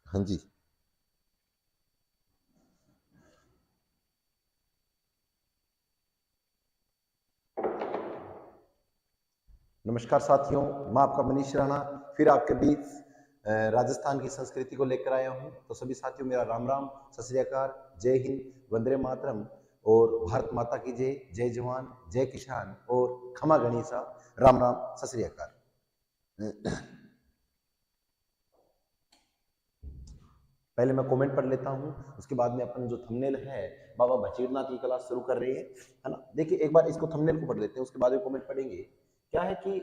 हाँ जी। नमस्कार साथियों, मैं आपका मनीष राणा फिर आपके बीच राजस्थान की संस्कृति को लेकर आया हूं। तो सभी साथियों मेरा राम राम, सत श्री अकाल, जय हिंद, वंदे मातरम और भारत माता की जय। जय जवान, जय किसान और खमा गणिसा। राम राम, सत श्री अकाल। पहले मैं कमेंट पढ़ लेता हूं, उसके बाद में अपन जो थंबनेल है बाबा बचीरनाथ की क्लास शुरू कर रही है ना। देखिए एक बार इसको थंबनेल को पढ़ लेते हैं, उसके बाद में कमेंट पढ़ेंगे। क्या है कि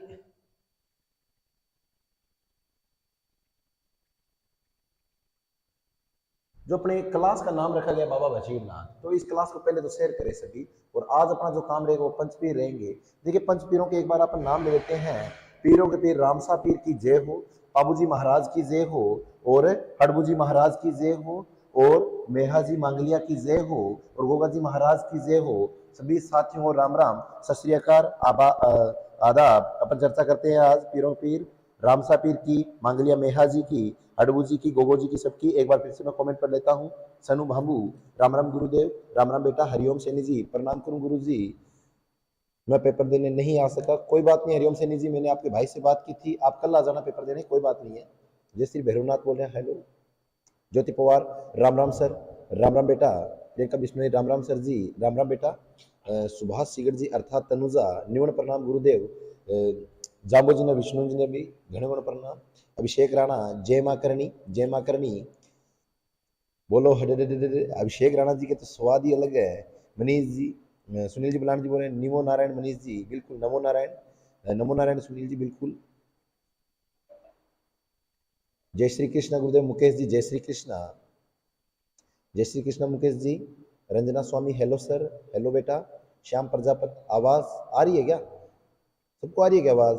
जो अपने क्लास का नाम रखा गया बाबा बशीरनाथ, तो इस क्लास को पहले तो शेयर करें सभी। और आज अपना जो काम रहेगा वो पंचपीर रहेंगे। देखिए पंचपीरों के एक बार अपन नाम ले लेते हैं। पीरों के पीर रामसा पीर की जय हो, बाबूजी महाराज की जय हो, और हड़बूजी महाराज की जय हो, और मेहाजी मांगलिया की जय हो, और गोगा जी महाराज की जय हो। सभी साथियों को राम राम, सत श्री अकाल, आदाब। अपन चर्चा करते हैं आज पीरों पीर रामसा पीर की, मांगलिया मेहा जी की, हडबू जी की, गोगो जी की, सबकी एक बार फिर से मैं कमेंट कर लेता हूँ। सनु भामू, राम राम गुरुदेव, राम राम बेटा, हरिओम सैनी जी, प्रणाम करूं गुरु जी। मैं पेपर देने नहीं आ सका, कोई बात नहीं हरिओम सैनी जी, मैंने आपके भाई से बात की थी, आप कल आ जाना पेपर देने, कोई बात नहीं है। जय श्री भैरवनाथ बोल रहे हैं, हेलो। ज्योति पवार, राम राम सर, राम राम बेटा। प्रियंका बिश्नोई, राम राम सर जी, राम राम बेटा। सुभाष सिगड़ जी अर्थात तनुजा, निवण प्रणाम गुरुदेव। जाम्बो जी ने, विष्णु जी ने भी घने घने प्रणाम। अभिषेक राणा, जय माँ करणी, जय माँ करणी। बोलो हडे, अभिषेक राणा जी के तो स्वाद ही अलग है। मनीष जी, सुनील जी बलान जी बोल रहे हैं निमो नारायण। मनीष जी बिल्कुल, नमो नारायण, नमो नारायण सुनील जी बिल्कुल। जय श्री कृष्ण गुरुदेव मुकेश जी, जय श्री कृष्ण, जय श्री कृष्ण मुकेश जी। रंजना स्वामी, हेलो सर, हेलो बेटा। श्याम प्रजापत, आवाज आ रही है क्या? सबको आ रही है क्या आवाज?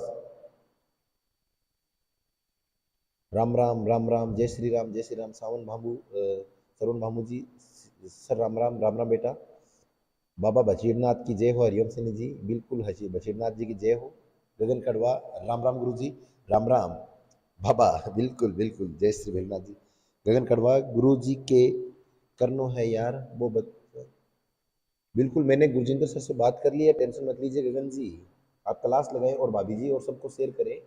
राम राम, राम राम, जय श्री राम, जय श्री राम। सावन भामू, सरुण भामू जी, सर राम राम, राम राम बेटा। बाबा बशीरनाथ की जय हो, हरिओम सिंह जी बिल्कुल, हसी बशीरनाथ जी की जय हो। गगन कड़वा, राम राम गुरु जी, राम राम बाबा, बिल्कुल बिल्कुल, जय श्री भैरवनाथ जी। गगन कड़वा, गुरु जी के करनो है यार वो बिल्कुल, मैंने गुरजिंदर सर से बात कर ली है, टेंशन मत लीजिए गगन जी। आप क्लास लगाएं और भाभी जी और सबको शेयर करें,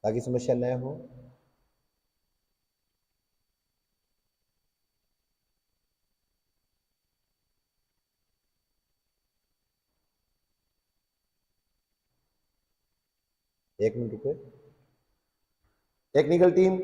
ताकि समस्या न हो। एक मिनट रुको, टेक्निकल टीम।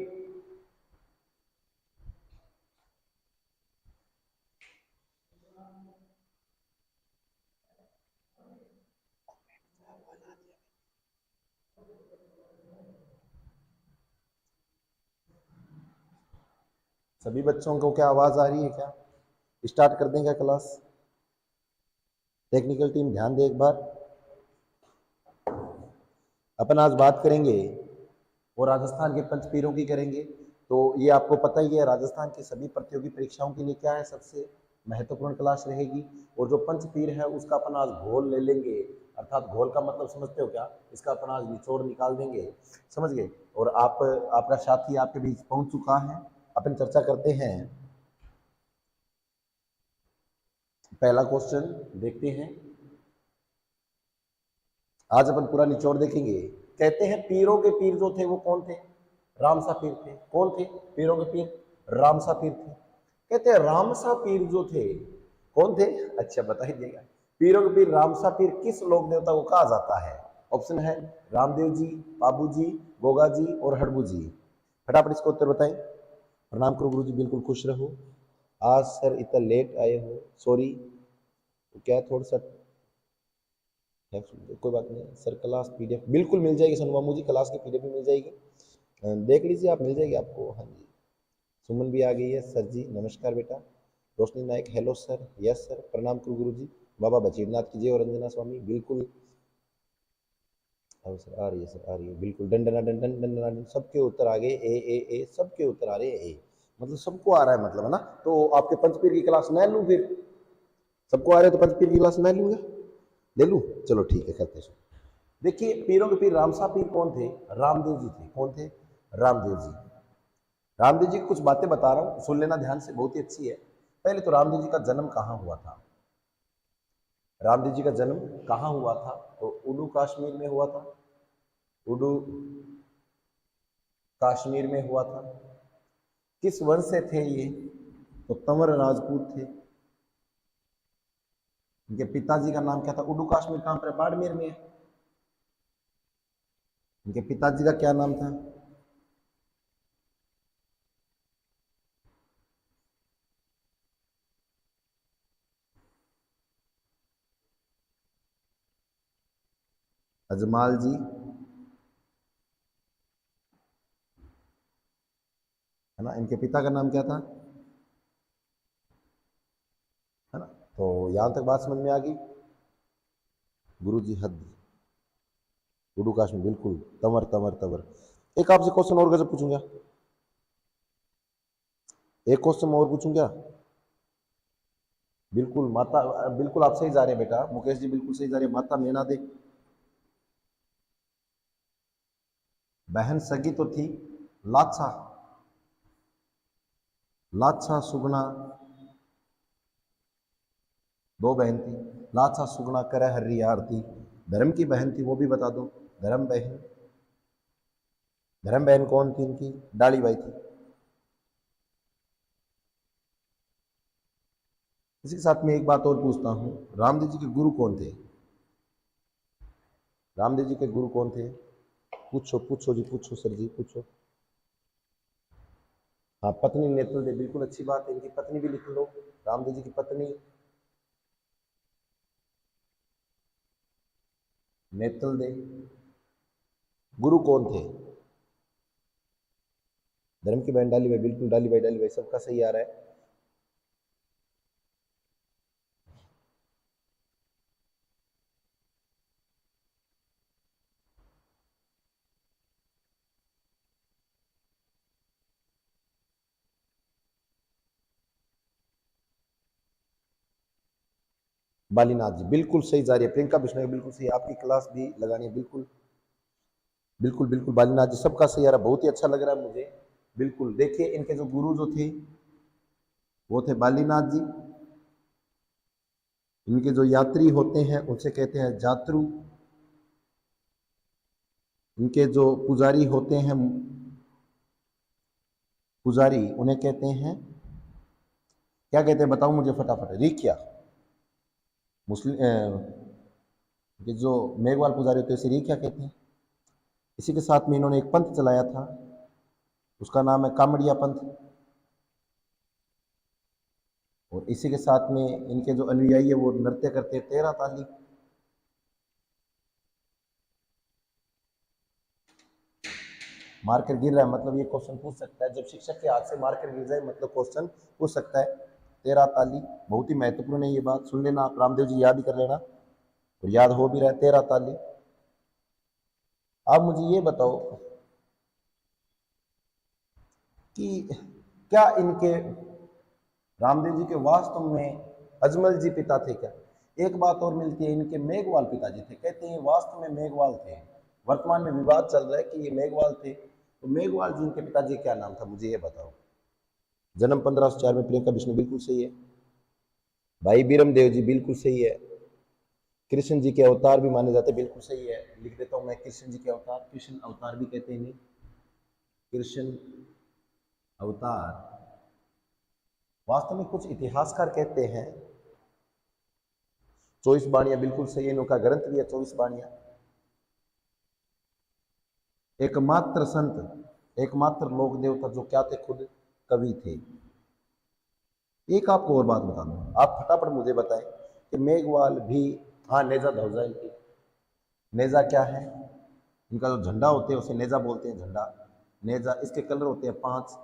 सभी बच्चों को क्या आवाज आ रही है क्या? स्टार्ट कर दें क्या क्लास? टेक्निकल टीम ध्यान दे एक बार। अपन आज बात करेंगे और राजस्थान के पंचपीरों की करेंगे। तो ये आपको पता ही है, राजस्थान की सभी प्रतियोगी परीक्षाओं के लिए क्या है, सबसे महत्वपूर्ण क्लास रहेगी। और जो पंचपीर है उसका अपन आज घोल ले लेंगे। अर्थात घोल का मतलब समझते हो क्या? इसका अपन आज निचोड़ निकाल देंगे, समझ गए। और आप, आपका साथी आपके बीच पहुंच चुका है। अपन चर्चा करते हैं। पहला क्वेश्चन देखते हैं। आज अपन पूरा निचोड़ देखेंगे। कहते हैं पीरों के पीर जो थे वो कौन थे? रामसा पीर थे। कौन थे पीरों के पीर? रामसा पीर थे। कहते हैं रामसा पीर जो थे कौन थे? अच्छा बता ही देगा। पीरों के पीर रामसा पीर किस लोक देवता को कहा जाता है? ऑप्शन है रामदेव जी, बाबू जी, गोगा जी और हड़बू जी। फटाफट इसको उत्तर बताएं। प्रणाम करो गुरु जी, बिल्कुल खुश रहो। आज सर इतना लेट आए हो, सॉरी। क्या थोड़ा सा कोई बात नहीं सर, क्लास पीडीएफ बिल्कुल मिल जाएगी। सोनू मामू जी क्लास की पीडीएफ भी मिल जाएगी, देख लीजिए आप, मिल जाएगी आपको। हाँ जी, सुमन भी आ गई है। सर जी नमस्कार बेटा। रोशनी नायक, हेलो सर, यस सर, प्रणाम करो गुरु जी। बाबा बचीरनाथ की जय और रंजना स्वामी बिल्कुल। अब सर आ रही है, सर आ रही है बिल्कुल। डंडना डंडन डंडना डंडन, सबके उत्तर आ गए। ए सबके उत्तर आ रहे हैं ए। मतलब सबको आ रहा है मतलब, है ना। तो आपके पंचपीर की क्लास मैं लूँ फिर, सबको आ रहा है तो पंचपीर की क्लास मैं लूँगा, ले लूँ, चलो ठीक है करते हैं। देखिए पीरों के पीर रामसा पीर कौन थे? रामदेव जी थे। कौन थे? रामदेव जी। रामदेव जी की कुछ बातें बता रहा हूँ, सुन लेना ध्यान से, बहुत ही अच्छी है। पहले तो रामदेव जी का जन्म कहाँ हुआ था? रामदेव जी का जन्म कहाँ हुआ था? तो उडू कश्मीर में हुआ था। उडू कश्मीर में हुआ था। किस वंश से थे ये? तो तंवर राजपूत थे। इनके पिताजी का नाम क्या था? उडू कश्मीर कहाँ पर है? बाड़मेर में है। इनके पिताजी का क्या नाम था? अजमाल जी, है ना। इनके पिता का नाम क्या था? है ना। तो यहां तक बात समझ में आ गई। गुरु जी हद, उडू कश्मीर, बिल्कुल, तंवर तंवर तंवर। एक आपसे क्वेश्चन और गजब पूछूंगा, एक क्वेश्चन और पूछूंगा। बिल्कुल माता, बिल्कुल आप सही जा रहे हैं बेटा, मुकेश जी बिल्कुल सही जा रहे हैं। माता मैना दे बहन सगी तो थी लाच्छा, लाच्छा सुगना, दो बहन थी। लाच्छा सुगना करे हर्री आरती, धर्म की बहन थी वो भी बता दो। धर्म बहन, धर्म बहन कौन थी इनकी? डाली बाई थी। इसी के साथ में एक बात और पूछता हूँ, रामदेव जी के गुरु कौन थे? रामदेव जी के गुरु कौन थे? पूछो पूछो जी, पूछो सर जी, पूछो। हाँ, पत्नी नेतल दे, बिल्कुल अच्छी बात है, इनकी पत्नी भी लिख लो। रामदेव जी की पत्नी नेतल दे। गुरु कौन थे? धर्म की बहन डाली भाई, बिल्कुल डाली भाई, डाली भाई, सबका सही आ रहा है। बालीनाथ जी बिल्कुल सही जा रही है। प्रियंका बिश्नोई बिल्कुल सही, आपकी क्लास भी लगानी है, बिल्कुल बिल्कुल बिल्कुल। बालीनाथ जी सबका सही आ रहा है, बहुत ही अच्छा लग रहा है मुझे। बिल्कुल देखिए, इनके जो गुरु जो थे वो थे बालीनाथ जी। इनके जो यात्री होते हैं उनसे कहते हैं जात्रु। इनके जो पुजारी होते हैं, पुजारी, उन्हें कहते हैं, क्या कहते हैं बताओ मुझे फटाफट? रिकिया। मुस्लिम ये जो मेघवाल पुजारी होते हैं उसे रिकिया कहते हैं। इसी के साथ में इन्होंने एक पंथ चलाया था, उसका नाम है कामड़िया पंथ। और इसी के साथ में इनके जो अनुयायी है वो नृत्य करते हैं 13 ताली। मार्कर गिर रहा है मतलब ये क्वेश्चन पूछ सकता है, जब शिक्षक के हाथ से मार्कर गिर जाए मतलब क्वेश्चन पूछ सकता है। 13 ताली बहुत ही महत्वपूर्ण है, ये बात सुन लेना आप, रामदेव जी याद ही कर लेना, और याद हो भी रहा है 13 ताली। आप मुझे ये बताओ कि क्या इनके रामदेव जी के वास्तव में अजमल जी पिता थे क्या? एक बात और मिलती है, इनके मेघवाल पिताजी थे, कहते हैं वास्तव में मेघवाल थे। वर्तमान में विवाद चल रहा है कि ये मेघवाल थे, तो मेघवाल जी इनके पिताजी क्या नाम था मुझे ये बताओ। जन्म 1504 में, प्रियंका बिश्नोई बिल्कुल सही है। भाई बीरम देव जी बिल्कुल सही है। कृष्ण जी के अवतार भी माने जाते, बिल्कुल सही है, लिख देता हूं मैं, कृष्ण जी के अवतार, कृष्ण अवतार भी कहते हैं इन्हें, कृष्ण अवतार। वास्तव में कुछ इतिहासकार कहते हैं 24 बाणियां, बिल्कुल सही है, इनका ग्रंथ भी है 24 बाणियां। एकमात्र संत, एकमात्र लोक देवता जो क्या थे? खुद कवि थे। एक आपको और बात बता दूं, आप फटाफट मुझे बताएं कि मेघवाल भी, हाँ नेजा धौजा इनकी। नेजा क्या है? इनका जो झंडा होते हैं उसे नेजा बोलते हैं, झंडा नेजा। इसके कलर होते हैं 5,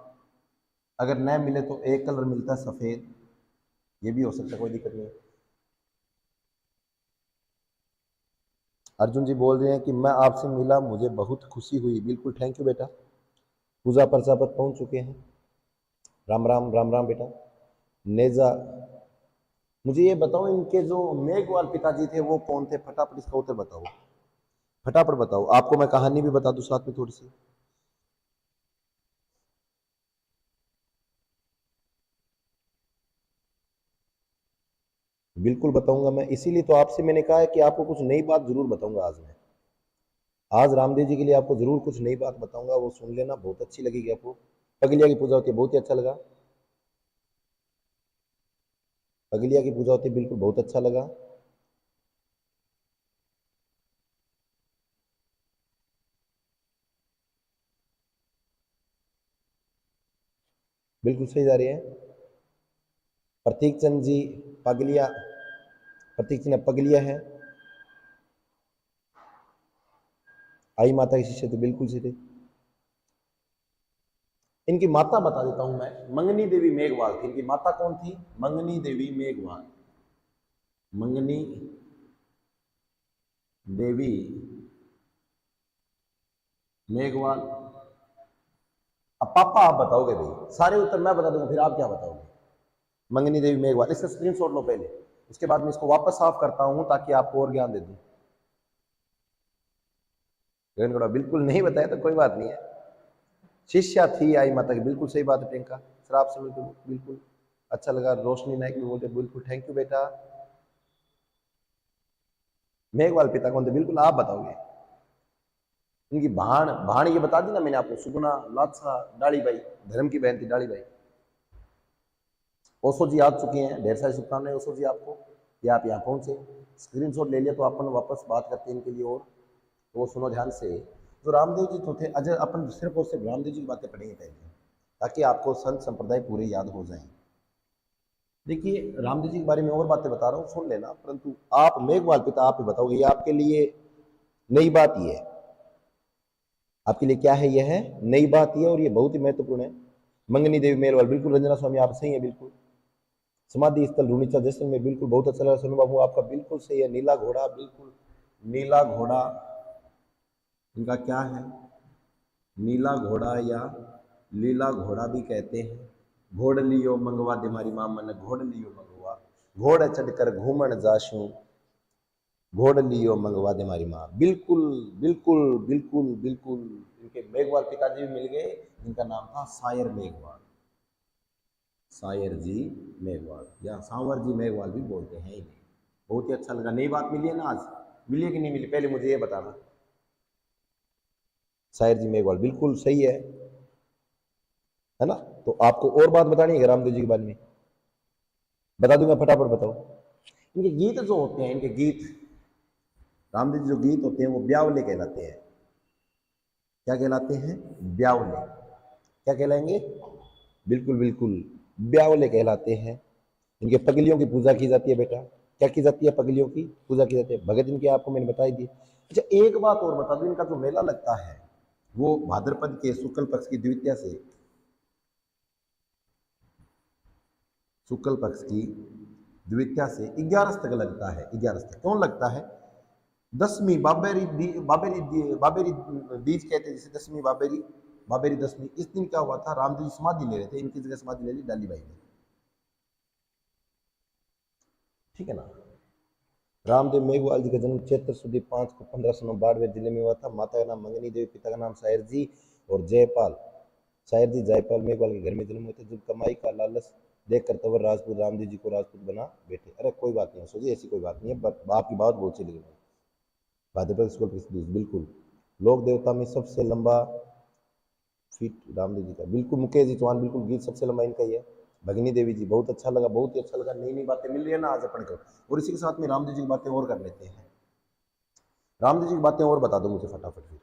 अगर न मिले तो एक कलर मिलता है सफेद, ये भी हो सकता है, कोई दिक्कत नहीं। अर्जुन जी बोल रहे हैं कि मैं आपसे मिला मुझे बहुत खुशी हुई, बिल्कुल थैंक यू बेटा। पूजा प्रजापत पहुंच चुके हैं। राम राम राम राम बेटा। नेजा, मुझे ये बताओ इनके जो मेघवाल पिताजी थे वो कौन थे? फटाफट इसका उत्तर बताओ, फटाफट बताओ। आपको मैं कहानी भी बता दूं साथ में थोड़ी सी। बिल्कुल बताऊंगा मैं, इसीलिए तो आपसे मैंने कहा है कि आपको कुछ नई बात जरूर बताऊंगा आज मैं। आज रामदेव जी के लिए आपको जरूर कुछ नई बात बताऊंगा, वो सुन लेना, बहुत अच्छी लगेगी आपको। पगलिया की पूजा होती है, बहुत ही अच्छा लगा। पगलिया की पूजा होती है, बिल्कुल बहुत अच्छा लगा। बिल्कुल सही जा रही है। प्रतीक चंद जी पगलिया, प्रतीक चंद पगलिया है। आई माता की शिष्य थे, बिल्कुल सही थे। इनकी माता बता देता हूं मैं, मंगनी देवी मेघवाल थी। इनकी माता कौन थी? मंगनी देवी मेघवाल। मंगनी देवी मेघवाल। अब पापा आप बताओगे भाई, सारे उत्तर मैं बता दूंगा, फिर आप क्या बताओगे? मंगनी देवी मेघवाल, इसका स्क्रीनशॉट लो पहले, उसके बाद मैं इसको वापस साफ करता हूं ताकि आपको और ज्ञान दे दूं। गगनगौड़ा बिल्कुल नहीं बताया तो कोई बात नहीं है। शिष्या थी आई माता की, बिल्कुल सही बात है प्रियंका। श्राप से बिल्कुल बिल्कुल अच्छा लगा। रोशनी नायक भी बोलते बिल्कुल, थैंक यू बेटा। मेघवाल पिता कौन थे? बिल्कुल आप बताओगे। इनकी भाण, भाण ये बता दी ना मैंने आपको, सुगुना लात्सा डाली बाई, धर्म की बहन थी डाली बाई। ओशो जी आ चुके हैं, ढेर सारी शुभकामनाएं ओशो जी आपको, ये आप यहाँ पहुंचे। स्क्रीनशॉट ले लिया तो अपन वापस बात करते हैं इनके लिए। और तो वो सुनो ध्यान से, जो रामदेव जी तो थे अजय, अपन सिर्फ और सिर्फ रामदेव जी की बातें पढ़ेंगे पहले, ताकि आपको संत संप्रदाय पूरे याद हो जाएं। देखिए रामदेव जी के बारे में और बातें बता रहा हूँ, सुन लेना, परंतु आप मेघवाल पिता आप ही बताओगे, ये आपके लिए नई बात ही है। आपके लिए क्या है? यह है नई बात ही है, और ये बहुत ही महत्वपूर्ण है। मंगनी देवी मेघवाल, बिल्कुल रंजना स्वामी आप सही है, बिल्कुल। समाधि स्थल रूनीचा जैसलमेर, बिल्कुल बहुत अच्छा लगा। सोनू बाबू आपका बिल्कुल सही है। नीला घोड़ा, बिल्कुल नीला घोड़ा, इनका क्या है? नीला घोड़ा या लीला घोड़ा भी कहते हैं। घोड़ लियो मंगवा दे मारी मां मन, घोड़ लियो मंगवा, घोड़ चढ़कर घूमन जाशू, घोड़ लियो मंगवा दे मारी मां। बिल्कुल बिल्कुल बिल्कुल बिल्कुल। इनके मेघवाल पिताजी भी मिल गए, इनका नाम था सायर मेघवाल। सायर जी मेघवाल या सांवर जी मेघवाल भी बोलते हैं इन्हें। बहुत ही अच्छा लगा, नई बात मिली है ना आज? मिली है कि नहीं मिली, पहले मुझे ये बताना। सायर जी मेघवाल बिल्कुल सही है ना? तो आपको और बात बतानी है रामदेव जी के बारे में? बता दूंगा, फटाफट बताओ। इनके गीत जो होते हैं, इनके गीत, रामदेव जी जो गीत होते हैं वो ब्यावले कहलाते हैं। क्या कहलाते हैं? ब्यावले। क्या कहलाएंगे? बिल्कुल बिल्कुल, ब्यावले कहलाते हैं। इनके पगलियों की पूजा की जाती है बेटा। क्या की जाती है? पगलियों की पूजा की जाती है। भगत इनके आपको मैंने बताई दी। अच्छा एक बात और बता दूं, इनका जो मेला लगता है वो भाद्रपद के शुक्ल पक्ष की द्वितीया से, शुक्ल पक्ष की द्वितीया से 11 तक लगता है। 11 तक क्यों लगता है? दसवीं बाबेरी बीज कहते हैं जिसे, दसवीं बाबेरी, बाबेरी दसवीं। इस दिन क्या हुआ था, रामदेव जी समाधि ले रहे थे, इनकी जगह समाधि ले ली डाली बाई ने। ठीक है ना? रामदेव मेघवाल जी का जन्म चैत्र सुदी 5 को 1592 जिले में हुआ था। माता का नाम मंगनी देवी, पिता का नाम सायर जी और जयपाल, सायर जी जयपाल मेघवाल के घर में जन्म हुए थे। जब कमाई का लालच देख कर तंवर राजपूत रामदेव जी को राजपूत बना बैठे। अरे कोई बात नहीं है सोचिए, ऐसी कोई बात नहीं है, बाप की बात बहुत चली गई। भाजपा स्कूल, बिल्कुल लोक देवता में सबसे लंबा फीट रामदेव जी का, बिल्कुल। मुकेश जी चौहान, बिल्कुल गीत सबसे लंबा इनका ही है। भगनी देवी जी, बहुत अच्छा लगा, बहुत ही अच्छा लगा। नई नई बातें मिल रही है ना आज अपन को। और इसी के साथ में रामदेव जी की बातें और कर लेते हैं। रामदेव जी की बातें और बता दो मुझे फटाफट फिर।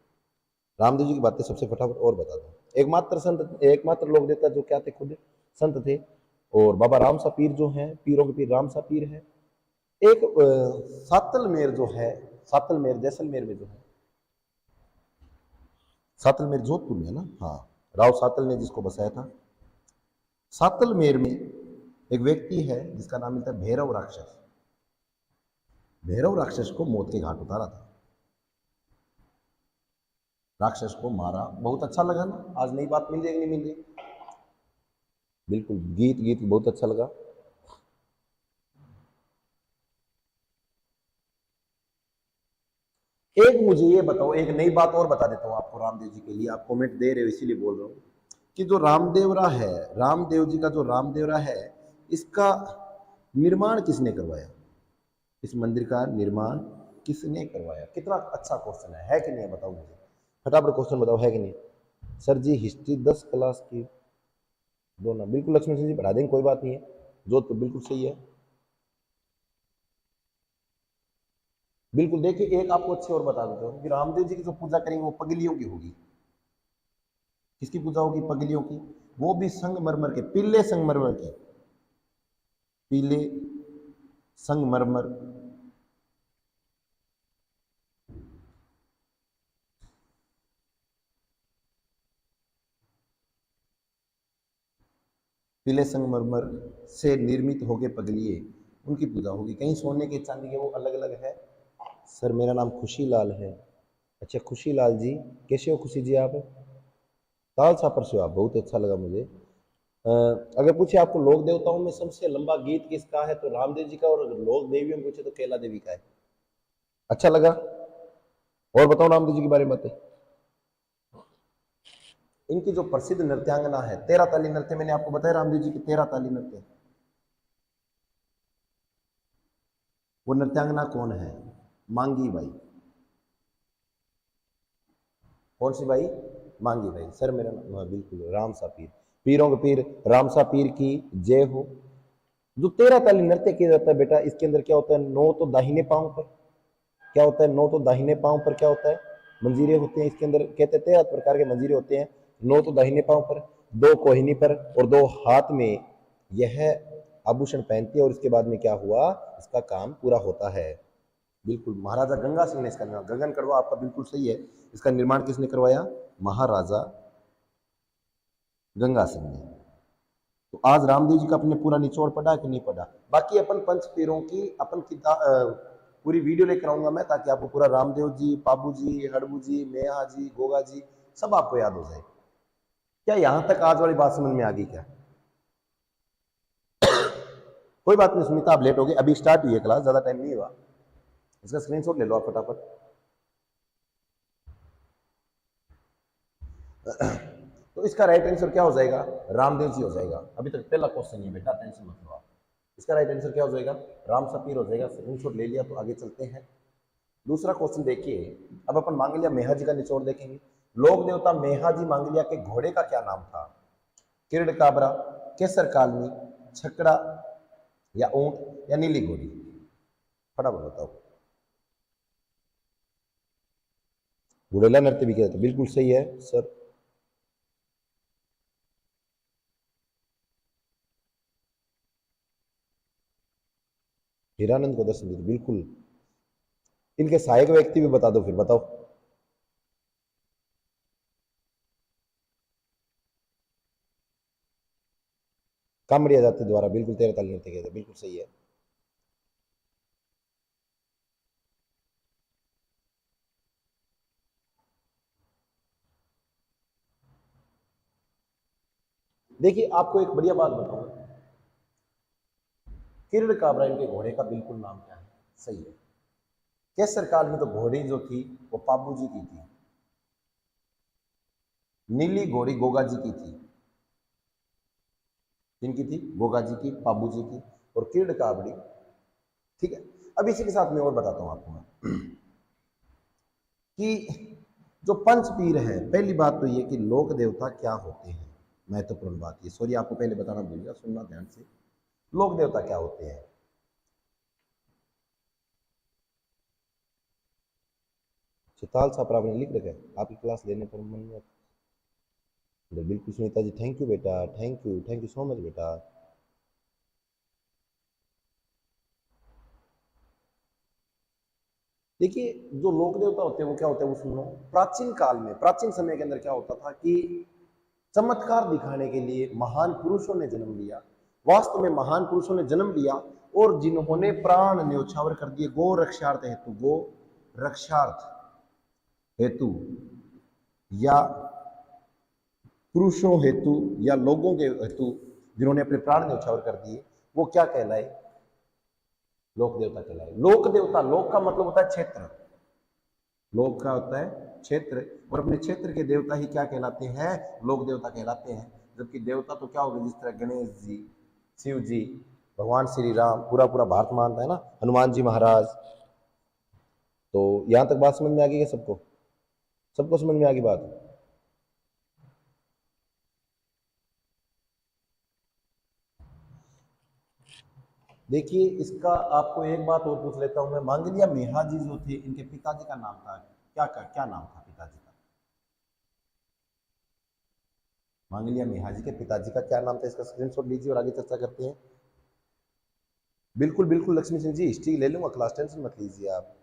रामदेव जी की बातें सबसे फटाफट और बता दो। एकमात्र संत, एकमात्र लोक देवता जो क्या थे, खुद संत थे। और बाबा रामसा पीर जो हैं, पीरों के पीर रामसा पीर है। एक सातलमेर जो है, सातलमेर जैसलमेर में जो है, सातलमेर जोधपुर में है ना? हाँ, राव सातल ने जिसको बसाया था। सातलमेर में एक व्यक्ति है जिसका नाम मिलता है भैरव राक्षस। भैरव राक्षस को मौत के घाट उतारा था, राक्षस को मारा। बहुत अच्छा लगा ना? आज नई बात मिल रही है कि नहीं मिल रही? बिल्कुल, गीत गीत बहुत अच्छा लगा। एक मुझे ये बताओ, एक नई बात और बता देता हूँ आपको रामदेव जी के लिए, आप कमेंट दे रहे हो इसीलिए बोल रहा हूँ कि जो रामदेवरा है, रामदेव जी का जो रामदेवरा है, इसका निर्माण किसने करवाया? इस मंदिर का निर्माण किसने करवाया? कितना अच्छा क्वेश्चन है कि नहीं? बताओ मुझे फटाफट क्वेश्चन बताओ, है कि नहीं? सर जी हिस्ट्री 10 क्लास की दो ना, बिल्कुल लक्ष्मण सिंह जी पढ़ा देंगे, कोई बात नहीं है, जो तो बिल्कुल सही है। बिल्कुल, देखिए एक आपको अच्छी और बता देता हूँ कि रामदेव जी की जो पूजा करेंगे वो पगलियों की होगी। किसकी पूजा होगी? पगलियों की। वो भी संगमरमर के, पीले संगमरमर की, पीले संगमरमर, पीले संगमरमर से निर्मित होके पगलिए, उनकी पूजा होगी। कहीं सोने के चांदी के वो अलग अलग है। सर मेरा नाम खुशी लाल है। अच्छा खुशी लाल जी, कैसे हो खुशी जी आप? ताल छापर से हो आप, बहुत अच्छा लगा मुझे। अगर पूछे आपको लोक देवताओं में सबसे लंबा गीत किसका है तो रामदेव जी का, और अगर लोक देवियों में पूछे तो कैला देवी का है। अच्छा लगा। और बताओ रामदेव जी के बारे में बातें। इनकी जो प्रसिद्ध नृत्यांगना है 13 ताली नृत्य, मैंने आपको बताया रामदेव जी की 13 ताली नृत्य, वो नृत्यांगना कौन है? मांगी बाई। कौन सी बाई? मांगी बाई। सर मेरा नाम, हाँ, बिल्कुल राम सा पीर, पीरों के पीर राम सा पीर की जय हो। जो 13 ताली नृत्य किया जाता है बेटा, इसके अंदर क्या होता है? नौ तो दाहिने पांव पर, क्या होता है? नौ तो दाहिने पांव पर क्या होता है? मंजीरे होते हैं इसके अंदर, कहते हैं 13 प्रकार के मंजीरे होते हैं। नौ तो दाहिने पांव पर, दो कोहिनी पर, और दो हाथ में यह आभूषण पहनती है, और इसके बाद में क्या हुआ? इसका काम पूरा होता है। बिल्कुल, महाराजा गंगा सिंह ने इसका निर्माण, गगन कड़वा आपका बिल्कुल सही है। इसका निर्माण किसने करवाया? महाराजा गंगा सिंह ने। तो आज रामदेव जी का अपने पूरा निचोड़ पढ़ा कि नहीं पढ़ा? बाकी अपन पंच पीरों की अपन पूरी वीडियो लेकर आऊंगा मैं, ताकि आपको पूरा रामदेव जी, पाबू जी, हड़बू जी, मेहा जी, गोगा जी सब आपको याद हो जाए। क्या यहां तक आज वाली बात समझ में आ गई क्या? कोई बात नहीं सुनीता, आप लेट हो गए, अभी स्टार्ट हुई है क्लास, ज्यादा टाइम नहीं हुआ। इसका स्क्रीनशॉट ले लो आप फटाफट। तो इसका राइट आंसर क्या हो जाएगा? रामदेव जी हो जाएगा। अभी तक पहला क्वेश्चन है बेटा, टेंशन मत लो आप। इसका राइट आंसर क्या हो जाएगा? राम सपीर हो जाएगा। स्क्रीनशॉट ले लिया तो आगे चलते हैं। दूसरा क्वेश्चन देखिए, अब अपन मांगलिया मेहा जी का निचोड़ देखेंगे। लोक देवता मेहा जी मांगलिया के घोड़े का क्या नाम था? किरण काबरा, केसर कालनी, छकड़ा, या ऊंट, या नीली घोड़ी? फटाफट बताओ। घुड़ेला नृत्य भी किया था, बिल्कुल सही है सर। हीरानंद को दर्शन देते, बिल्कुल। इनके सहायक व्यक्ति भी बता दो फिर, बताओ। कामड़िया जाति द्वारा, बिल्कुल 13 ताली नृत्य किया था, बिल्कुल सही है। देखिए आपको एक बढ़िया बात बताऊं, किरण काबरा इनके घोड़े का बिल्कुल नाम क्या है? सही है। केसर काल में तो घोड़ी जो थी वो पाबू जी की थी, नीली घोड़ी गोगा जी की थी। किनकी थी? गोगा जी की, पाबू जी की। और किरण काबड़ी, ठीक है। अब इसी के साथ में और बताता हूं आपको मैं कि जो पंच पीर है, पहली बात तो ये कि लोक देवता क्या होते हैं। महत्वपूर्ण बात ये, सॉरी आपको पहले बताना भूल गया, सुनना ध्यान से। लोक देवता क्या होते हैं? चिताल सा आपने लिख रखा है, आपकी क्लास लेने पर मन में। बिल्कुल सुनीता जी, थैंक यू बेटा, थैंक यू सो मच बेटा। देखिए जो लोक देवता होते हैं वो क्या होते हैं वो सुनो। प्राचीन काल में, प्राचीन समय के अंदर क्या होता था कि चमत्कार दिखाने के लिए महान पुरुषों ने जन्म लिया। वास्तव में महान पुरुषों ने जन्म लिया, और जिन्होंने प्राण न्योछावर कर दिए गो रक्षार्थ हेतु, गो रक्षार्थ हेतु, या पुरुषों हेतु, या लोगों के हेतु, जिन्होंने अपने प्राण न्यौछावर कर दिए, वो क्या कहलाए? लोक देवता कहलाए। लोक देवता, लोक का मतलब होता है क्षेत्र, लोक का होता है क्षेत्र, और अपने क्षेत्र के देवता ही क्या कहलाते हैं? लोक देवता कहलाते हैं। जबकि देवता तो क्या होगा, जिस तरह गणेश जी, शिव जी, भगवान श्री राम, पूरा पूरा भारत मानता है ना, हनुमान जी महाराज। तो यहां तक बात समझ में आ गई है सबको? सबको समझ में आ गई बात? देखिए, इसका आपको एक बात और पूछ लेता हूं मैं। मांगलिया मेहा जी जो थे, इनके पिताजी का नाम था क्या नाम था पिताजी का? मांगलिया मेहा जी के पिताजी का क्या नाम था? इसका स्क्रीनशॉट लीजिए और आगे चर्चा करते हैं। बिल्कुल बिल्कुल लक्ष्मी सिंह जी, हिस्ट्री ले लूंगा क्लास, टेंशन मत लीजिए आप।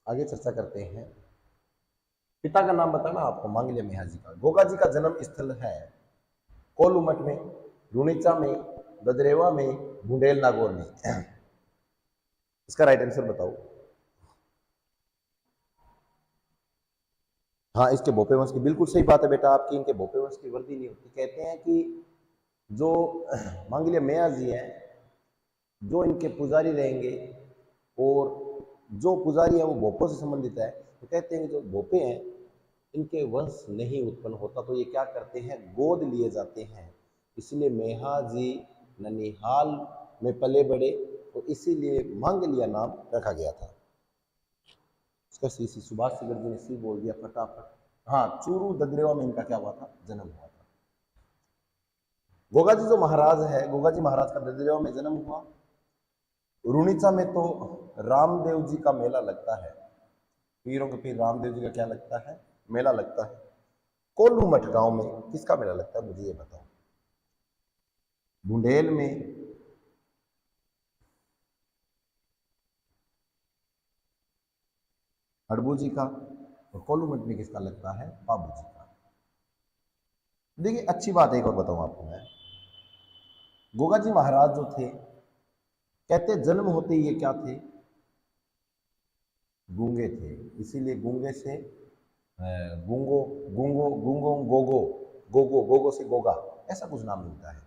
आगे चर्चा करते हैं। पिता का नाम बताना आपको, मांगलिया मेहा जी का। गोगा जी का जन्म स्थल है कोलूमठ में, रुणीचा में, ददरेवा में, बुंडेल नागौर में। इसका राइट आंसर बताओ। हाँ, इसके भोपे वंश की, बिल्कुल सही बात है बेटा आपकी, इनके भोपे वंश की वृद्धि नहीं होती। कहते हैं कि जो मांगलिया मेहा जी हैं, जो इनके पुजारी रहेंगे, और जो पुजारी है वो भोपों से संबंधित है, तो कहते हैं कि जो भोपे हैं इनके वंश नहीं उत्पन्न होता, तो ये क्या करते हैं? गोद लिए जाते हैं। इसलिए मेहा जी ननिहाल में पले बड़े, तो इसीलिए मांगलिया नाम रखा गया था। उसका सी सी सुभाष सिगर जी ने सी बोल दिया फटाफट। हाँ, चूरू ददरेवा में इनका क्या हुआ था? जन्म हुआ था। गोगा जी जो महाराज है, गोगा जी महाराज का ददरेवा में जन्म हुआ। रुणीचा में तो रामदेव जी का मेला लगता है, पीरों के पीर रामदेव जी का क्या लगता है? मेला लगता है। कोल्लू मठ गांव में किसका मेला लगता है, मुझे ये बताओ। बुंडेल में हड़बू जी का, और कोल्लू मठ में किसका लगता है? बाबू जी का। देखिए, अच्छी बात एक और बताऊं आपको मैं। गोगा जी महाराज जो थे, कहते जन्म होते ही ये क्या थे? गूंगे थे। इसीलिए गूंगे से गूंगो, गूंगो गूंगो गोगो, गोगो गोगो से गोगा, ऐसा कुछ नाम मिलता है।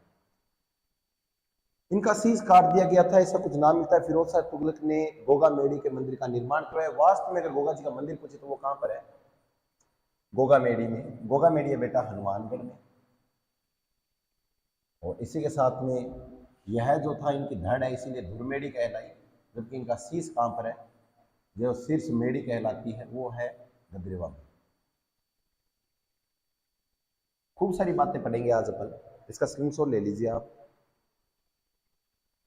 इनका शीश काट दिया गया था, ऐसा कुछ नाम मिलता है। फिरोज शाह तुगलक ने गोगा मेडी के मंदिर का निर्माण करवाया। वास्तव में अगर गोगा जी का मंदिर पूछे तो वो कहां पर है? गोगा मेडी में। गोगा मेडी है बेटा हनुमानगढ़ में। और इसी के साथ में यह जो था इनकी धड़ है, इसीलिए धुरमेड़ी कहलाई। जबकि इनका शीश कहां पर है? जो शीर्ष मेडी कहलाती है वो है गदरेवा में। खूब सारी बातें पढ़ेंगे आज अपन, इसका स्क्रीनशॉट ले लीजिए आप।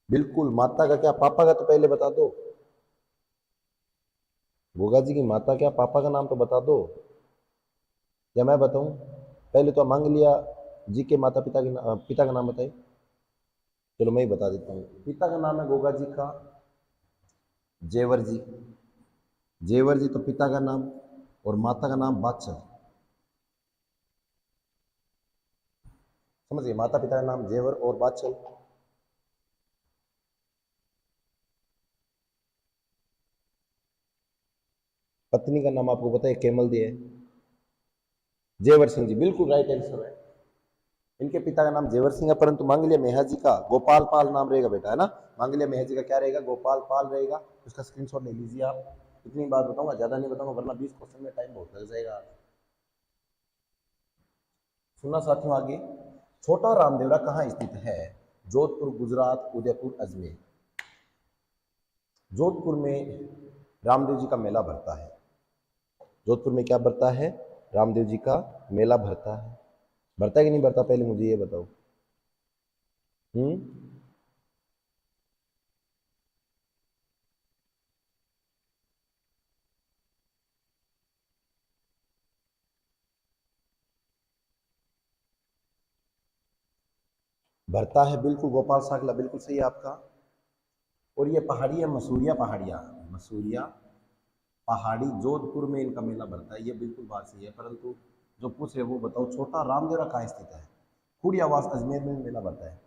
बिल्कुल, माता का क्या, पापा का तो पहले बता दो। गोगा जी की माता क्या, पापा का नाम तो बता दो, या मैं बताऊं? पहले तो मांग लिया जी के माता पिता के पिता का नाम बताइए। चलो मैं ही बता देता हूँ। पिता का नाम है गोगा जी का जेवर जी, जेवर जी तो पिता का नाम, और माता का नाम बादशाह। समझिए, माता पिता का नाम जेवर और बादशाह। पत्नी का नाम आपको पता है, केमल दी है। जेवर सिंह जी, बिल्कुल राइट आंसर है। इनके पिता का नाम जेवर सिंह है, परंतु मांगलिया मेहा जी का गोपाल पाल नाम रहेगा बेटा, है ना। मांगलिया मेहा जी का क्या रहेगा? गोपाल पाल रहेगा। उसका स्क्रीनशॉट ले लीजिए आप। इतनी बात बताऊंगा, ज्यादा नहीं बताऊंगा, वरना 20 क्वेश्चन में टाइम बहुत लग जाएगा। सुनना साथियों आगे। छोटा रामदेवरा कहाँ स्थित है? जोधपुर, गुजरात, उदयपुर, अजमेर। जोधपुर में रामदेव जी का मेला भरता है। जोधपुर में क्या भरता है? रामदेव जी का मेला भरता है। भरता है कि नहीं भरता, पहले मुझे ये बताओ। हम्म। भरता है, बिल्कुल गोपाल साकला, बिल्कुल सही है आपका। और ये पहाड़ी है मसूरिया पहाड़ियाँ, मसूरिया पहाड़ी, जोधपुर में इनका मेला भरता है, ये बिल्कुल बात सही है। परंतु जो पूछ रहे वो बताओ, छोटा रामदेवरा कहाँ स्थित है? खुड़ी आवास अजमेर में मेला भरता है।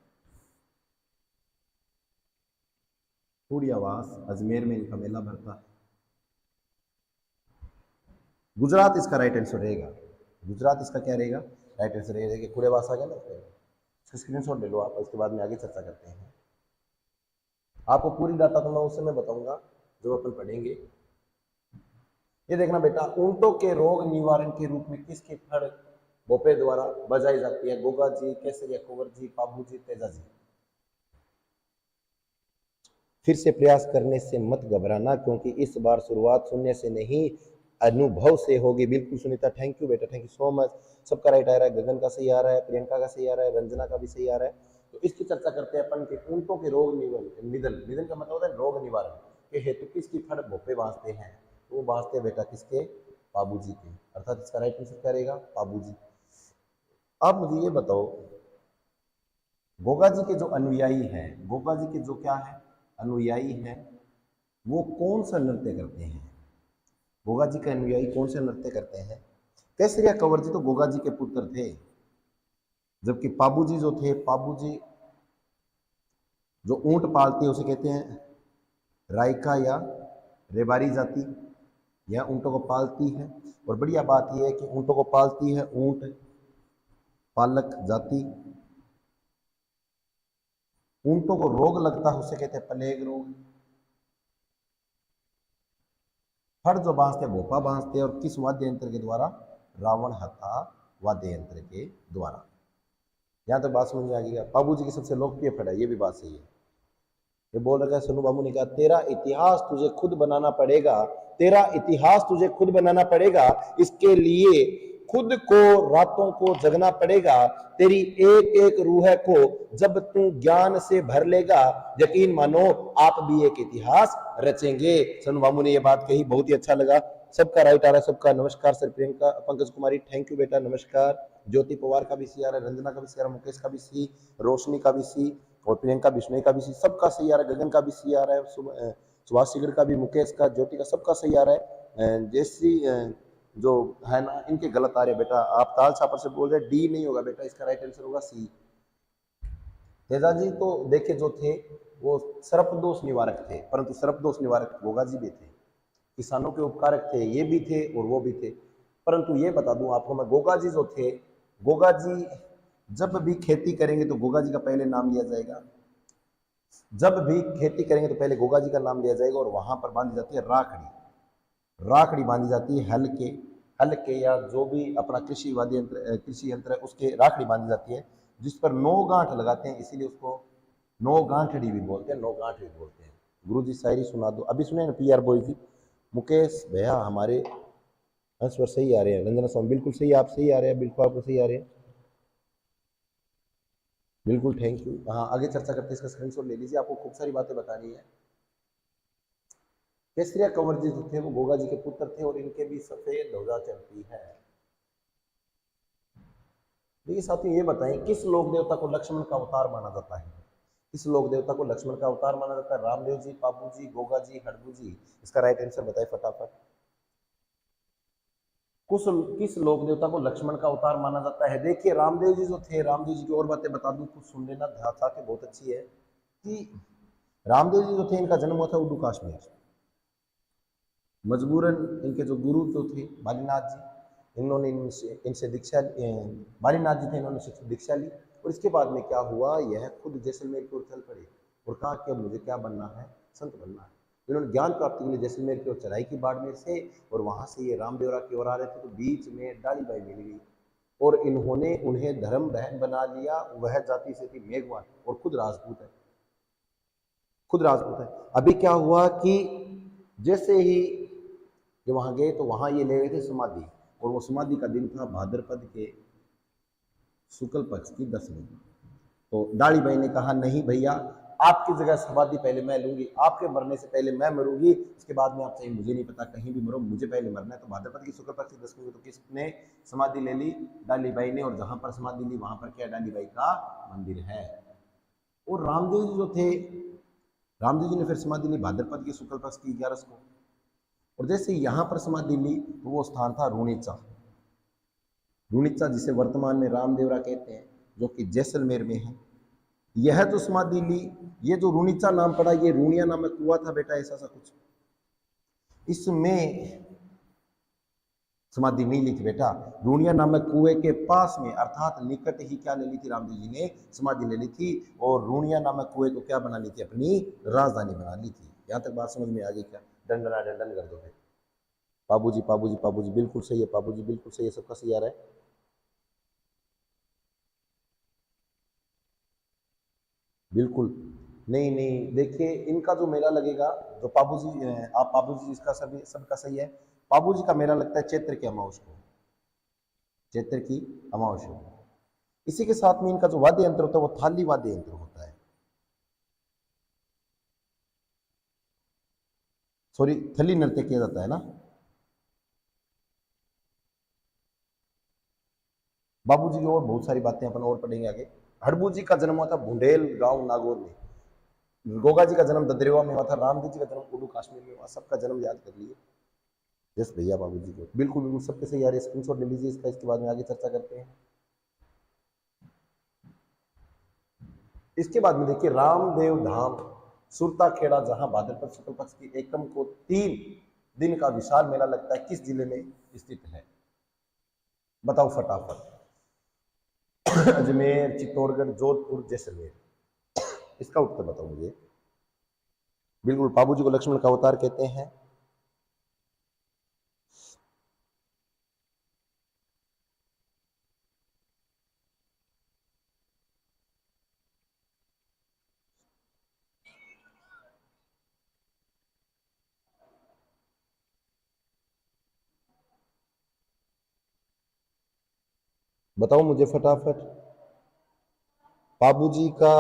कुड़ियावास, अजमेर में इनका मेला भरता है। गुजरात इसका राइट आंसर रहेगा। गुजरात इसका क्या रहेगा? राइट आंसर रहेगा कि कुड़ियावास आ गया ना। इसका स्क्रीनशॉट ले लो आप, इसके बाद में आगे चर्चा करते हैं। आपको पूरी डाटा तो मैं उस समय बताऊंगा जब अपन पढ़ेंगे। ये देखना बेटा, ऊंटों के रोग निवारण के रूप में किसकी फड़ भोपे द्वारा बजाई जाती है? गोगा जी, केसरिया कुंवर जी, पाबू जी, तेजा जी। फिर से प्रयास करने से मत घबराना, क्योंकि इस बार शुरुआत सुनने से नहीं अनुभव से होगी। बिल्कुल सुनीता, थैंक यू बेटा, थैंक यू सो मच। सबका राइट आ रहा है, गगन का सही आ रहा है, प्रियंका का सही आ रहा है, रंजना का भी सही आ रहा है। तो इसकी चर्चा करते हैं अपन के ऊंटों के रोग निधन। निधन का मतलब होता है रोग निवारण के हेतु किसकी फड़ भोपे बांधते हैं? तो वो बांधते बेटा किसके? बाबू जी के। अर्थात इसका राइट आंसर क्या रहेगा? बाबू जी। अब मुझे ये बताओ, गोगा जी के जो अनुयायी हैं, गोगा जी के जो क्या है अनुयायी हैं, वो कौन सा नृत्य करते हैं? गोगा जी के अनुयायी कौन से नृत्य करते हैं? केसरिया कंवर जी तो गोगा जी के पुत्र थे, जबकि पाबू जी जो थे, पाबू जी जो ऊंट पालते हैं उसे कहते हैं रायका या रेबारी जाति। यह ऊंटों को पालती है, और बढ़िया बात यह है कि ऊंटों को पालती है ऊंट पालक जाति। ऊंटों को रोग लगता है उसे कहते हैं प्लेग रोग। फड़ जो बांधते हैं भोपा बांधते हैं, और किस वाद्य यंत्र के द्वारा? रावण हत्था वाद्य यंत्र के द्वारा। यहां तक बात समझ में आ गई। बाबू जी की सबसे लोकप्रिय फड़ है, ये भी बात सही है। ये बोल रखा है सोनू बाबू ने कहा, तेरा इतिहास तुझे खुद बनाना पड़ेगा, तेरा इतिहास तुझे खुद बनाना पड़ेगा, इसके लिए खुद को रातों को जगना पड़ेगा। तेरी एक एक रूह को जब तू ज्ञान से भर लेगा, यकीन मानो आप भी एक इतिहास रचेंगे। सोनू बाबू ने यह बात कही, बहुत ही अच्छा लगा। सबका राइट आ रहा है, सबका नमस्कार sir. Priyanka, Pankaj Kumari, thank you बेटा, नमस्कार। ज्योति पवार का भी सी आ रहा है, रंजना का भी सी आ रहा है, मुकेश का भी सी, रोशनी का भी सी, और प्रियंका बिश्नोई का भी सी, सबका सही आ रहा है। गगन का भी सी आ रहा है, सुभाष सिगर का भी, मुकेश का, ज्योति का, सबका सही आ रहा है। जैसी जो है ना, इनके गलत आ रहे हैं बेटा। आप ताल छापर से बोल रहे हैं, डी नहीं होगा बेटा, इसका राइट आंसर होगा सी। तेजा जी तो देखे जो थे वो सर्पदोष निवारक थे, परंतु सर्पदोष निवारक गोगा जी भी थे। किसानों के उपकारक थे, ये भी थे और वो भी थे। परंतु ये बता दूं आपको मैं, गोगा जी जो थे, गोगा जी जब भी खेती करेंगे तो गोगा जी का पहले नाम लिया जाएगा। जब भी खेती करेंगे तो पहले गोगा जी का नाम लिया जाएगा, और वहां पर बांधी जाती है राखड़ी। राखड़ी बांधी जाती है हल के या जो भी अपना कृषि वाद्य यंत्र, कृषि यंत्र है, उसके राखड़ी बांधी जाती है, जिस पर 9 गांठ लगाते हैं, इसीलिए उसको 9 गांठड़ी भी बोलते हैं, 9 गांठ भी बोलते हैं। गुरु जी शायरी सुना दो। अभी सुने ना PR बॉय जी, मुकेश भैया हमारे आंसर सही आ रहे हैं। रंजना स्वामी बिल्कुल सही, आप सही आ रहे हैं, बिल्कुल आपको सही आ रहे हैं, बिल्कुल थैंक यू। हाँ, आगे चर्चा करते हैं, इसका स्क्रीनशॉट ले लीजिए, आपको खूब सारी बातें बतानी है। केसरिया कंवर जी जो थे वो गोगा जी के पुत्र थे, और इनके भी सफेद ध्वजा चलती है। देखिए साथियों, ये बताएं किस लोक देवता को लक्ष्मण का अवतार माना जाता है? किस लोक देवता को लक्ष्मण का अवतार माना जाता है? रामदेव जी, पापू जी, गोगा जी, हड़बू जी। इसका राइट आंसर बताए फटाफट। कुछ किस लोक देवता को लक्ष्मण का अवतार माना जाता है? देखिए रामदेव जी जो थे, रामदेव जी की और बातें बता दूं, कुछ सुन लेना, ध्यान था कि बहुत अच्छी है कि रामदेव जी जो थे, इनका जन्म हुआ था उर्दू कश्मीर। मजबूरन इनके जो गुरु जो थे बालीनाथ जी, इन्होंने इनसे दीक्षा, बालीनाथ जी थे, इन्होंने दीक्षा ली, और इसके बाद में क्या हुआ, यह खुद जैसलमेर की ओर चल पड़े और कहा कि अब मुझे क्या बनना है? संत बनना है। इन्होंने ज्ञान प्राप्ति के लिए जैसलमेर की ओर चढ़ाई की बाड़मेर से, और वहां से ये रामदेवरा की ओर आ रहे थे, तो बीच में डालीबाई मिल गई, और इन्होंने उन्हें धर्म बहन बना लिया। वह जाति से थी मेघवाल, और खुद राजपूत है, खुद राजपूत है। अभी क्या हुआ कि जैसे ही ये वहां गए तो वहां ये ले गए थे समाधि, और वो समाधि का दिन था भाद्रपद के शुक्ल पक्ष की 10वीं। तो दाढ़ी भाई ने कहा, नहीं भैया, आपकी जगह समाधि पहले मैं लूंगी, आपके मरने से पहले मैं मरूंगी, उसके बाद में आप चाहे मुझे नहीं पता कहीं भी मरो, मुझे पहले मरना है। तो भाद्रपद की शुक्ल पक्ष की 10वीं को तो किसने समाधि ले ली? डाली बाई ने। और जहां पर समाधि ली वहां पर क्या डाली बाई का मंदिर है। और रामदेव जी जो थे, रामदेव जी ने फिर समाधि ली भाद्रपद की शुक्ल पक्ष की 11 को, और जैसे यहाँ पर समाधि ली तो वो स्थान था रूणीचा। रूणीचा जिसे वर्तमान में रामदेवरा कहते हैं, जो कि जैसलमेर में है। यह जो समाधि ली, ये जो रूणीचा नाम पड़ा, ये रूणिया नामक कुआं था बेटा, ऐसा सा कुछ, इसमें समाधि नहीं ली थी बेटा। रूणिया नामक कुएं के पास में अर्थात निकट ही क्या ले ली थी, रामदेव जी ने समाधि ले ली थी, और रूणिया नामक कुएं को क्या बना ली थी, अपनी राजधानी बना ली थी। यहां तक बात समझ में आ गई क्या? दंडना दंडन कर दो फिर। बाबूजी बाबूजी बाबूजी बिल्कुल सही है, बाबूजी बिल्कुल सही है, सबका सही आ रहा है। बिल्कुल। नहीं नहीं, देखिए इनका जो मेला लगेगा, जो पाबूजी आप पाबूजी इसका सभी सबका सही है। पाबूजी का मेला लगता है चैत्र की अमावस को, चैत्र की अमावस को। इसी के साथ में इनका जो वाद्य यंत्र होता है वो थाली वाद्य यंत्र होता है, सॉरी थली नृत्य किया जाता है ना। बाबूजी की और बहुत सारी बातें अपन और पढ़ेंगे आगे। हड़बू जी का जन्म हुआ था भुंडेल गांव नागौर में। गोगा जी का जन्म ददरेवा में हुआ था। रामदेव जी का जन्म कुल्लू कश्मीर में हुआ। सबका जन्म याद कर लिए। यस भैया बाबूजी को बिल्कुल बिल्कुल सबके सही आ रहे हैं। स्क्रीनशॉट ले लीजिए इसका, इसके बाद में आगे चर्चा करते हैं। इसके बाद में देखिए रामदेव धाम सुरता खेड़ा, जहां भाद्रपद शुक्ल पक्ष की एकम को 3 दिन का विशाल मेला लगता है, किस जिले में स्थित है? बताओ फटाफट। अजमेर, चित्तौड़गढ़, जोधपुर, जैसलमेर। इसका उत्तर बताओ मुझे। बिल्कुल, बाबूजी को लक्ष्मण का अवतार कहते हैं। बताओ मुझे फटाफट। बाबूजी का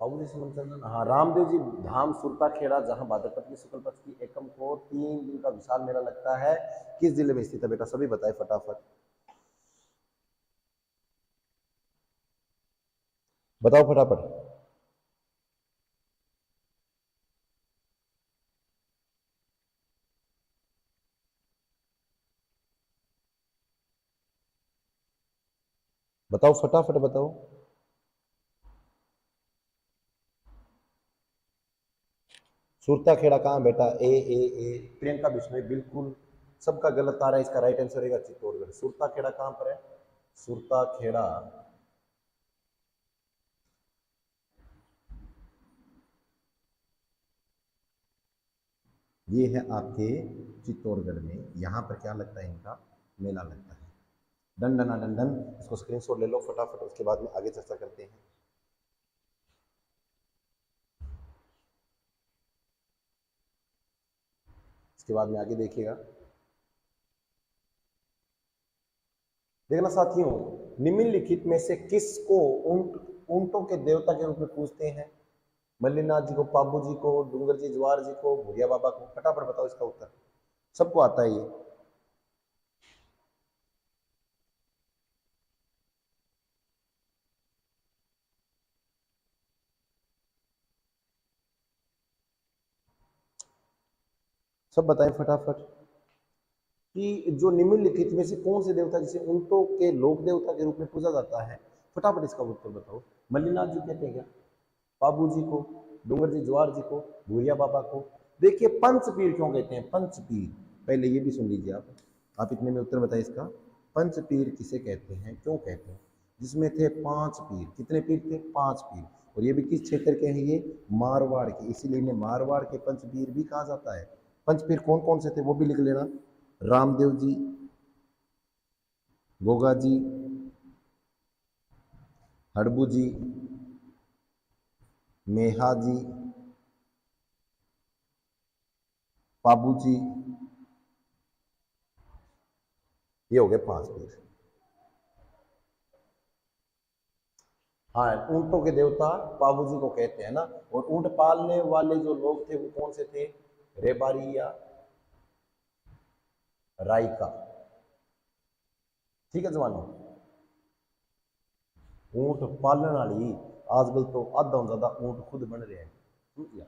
बाबूजी से मंचन, हाँ रामदेव जी धाम सुरता खेड़ा, जहां भाद्रपद की शुक्ल पक्ष की एकम को 3 दिन का विशाल मेला लगता है, किस जिले में स्थित है बेटा? सभी बताए फटाफट। बताओ फटाफट। बताओ फटाफट बताओ। सुरता खेड़ा कहाँ बेटा? ए प्रियंका बिश्नोई बिल्कुल सबका गलत आ रहा है। इसका राइट आंसर रहेगा चित्तौड़गढ़। सुरता खेड़ा कहाँ पर है? सुरता खेड़ा ये है आपके चित्तौड़गढ़ में। यहाँ पर क्या लगता है? इनका मेला लगता है। डन डना डन डन, इसको स्क्रीनशॉट ले लो फटाफट। उसके बाद में आगे चर्चा करते हैं। इसके बाद में आगे देखिएगा। देखना साथियों, निम्नलिखित में से किसको ऊंटों के देवता के रूप में पूजते हैं? मल्लीनाथ जी को, पाबू जी को, डूंगर जी ज्वार जी को, भूरिया बाबा को? फटाफट बताओ इसका उत्तर। सबको आता है ये। सब बताएं फटाफट कि जो निम्नलिखित में से कौन से देवता जिसे ऊंटों के लोक देवता के रूप में पूजा जाता है? फटाफट इसका उत्तर बताओ। मल्लीनाथ जी कहते हैं क्या? बाबू जी को, डूंगर जी ज्वार जी को, भूरिया बाबा को? देखिए पंचपीर क्यों कहते हैं? पंचपीर पहले ये भी सुन लीजिए आप इतने में उत्तर बताइए इसका। पंचपीर किसे कहते हैं, क्यों कहते हैं? जिसमें थे 5 पीर। कितने पीर थे? 5 पीर। और ये भी किस क्षेत्र के हैं? ये मारवाड़ के, इसीलिए इन्हें मारवाड़ के पंचपीर भी कहा जाता है। पंचपीर कौन कौन से थे वो भी लिख लेना। रामदेव जी, गोगा जी, हड़बू जी, मेहा जी, पाबू जी। ये हो गए 5 पीर। हाँ, ऊंटों के देवता पाबू जी को कहते हैं ना। और ऊंट पालने वाले जो लोग थे वो कौन से थे? रेबारी या रायका। ठीक है जवानों। ऊंट पालने वाली आजकल तो आधा ज्यादा ऊंट खुद बन रहे हैं। समझ गया?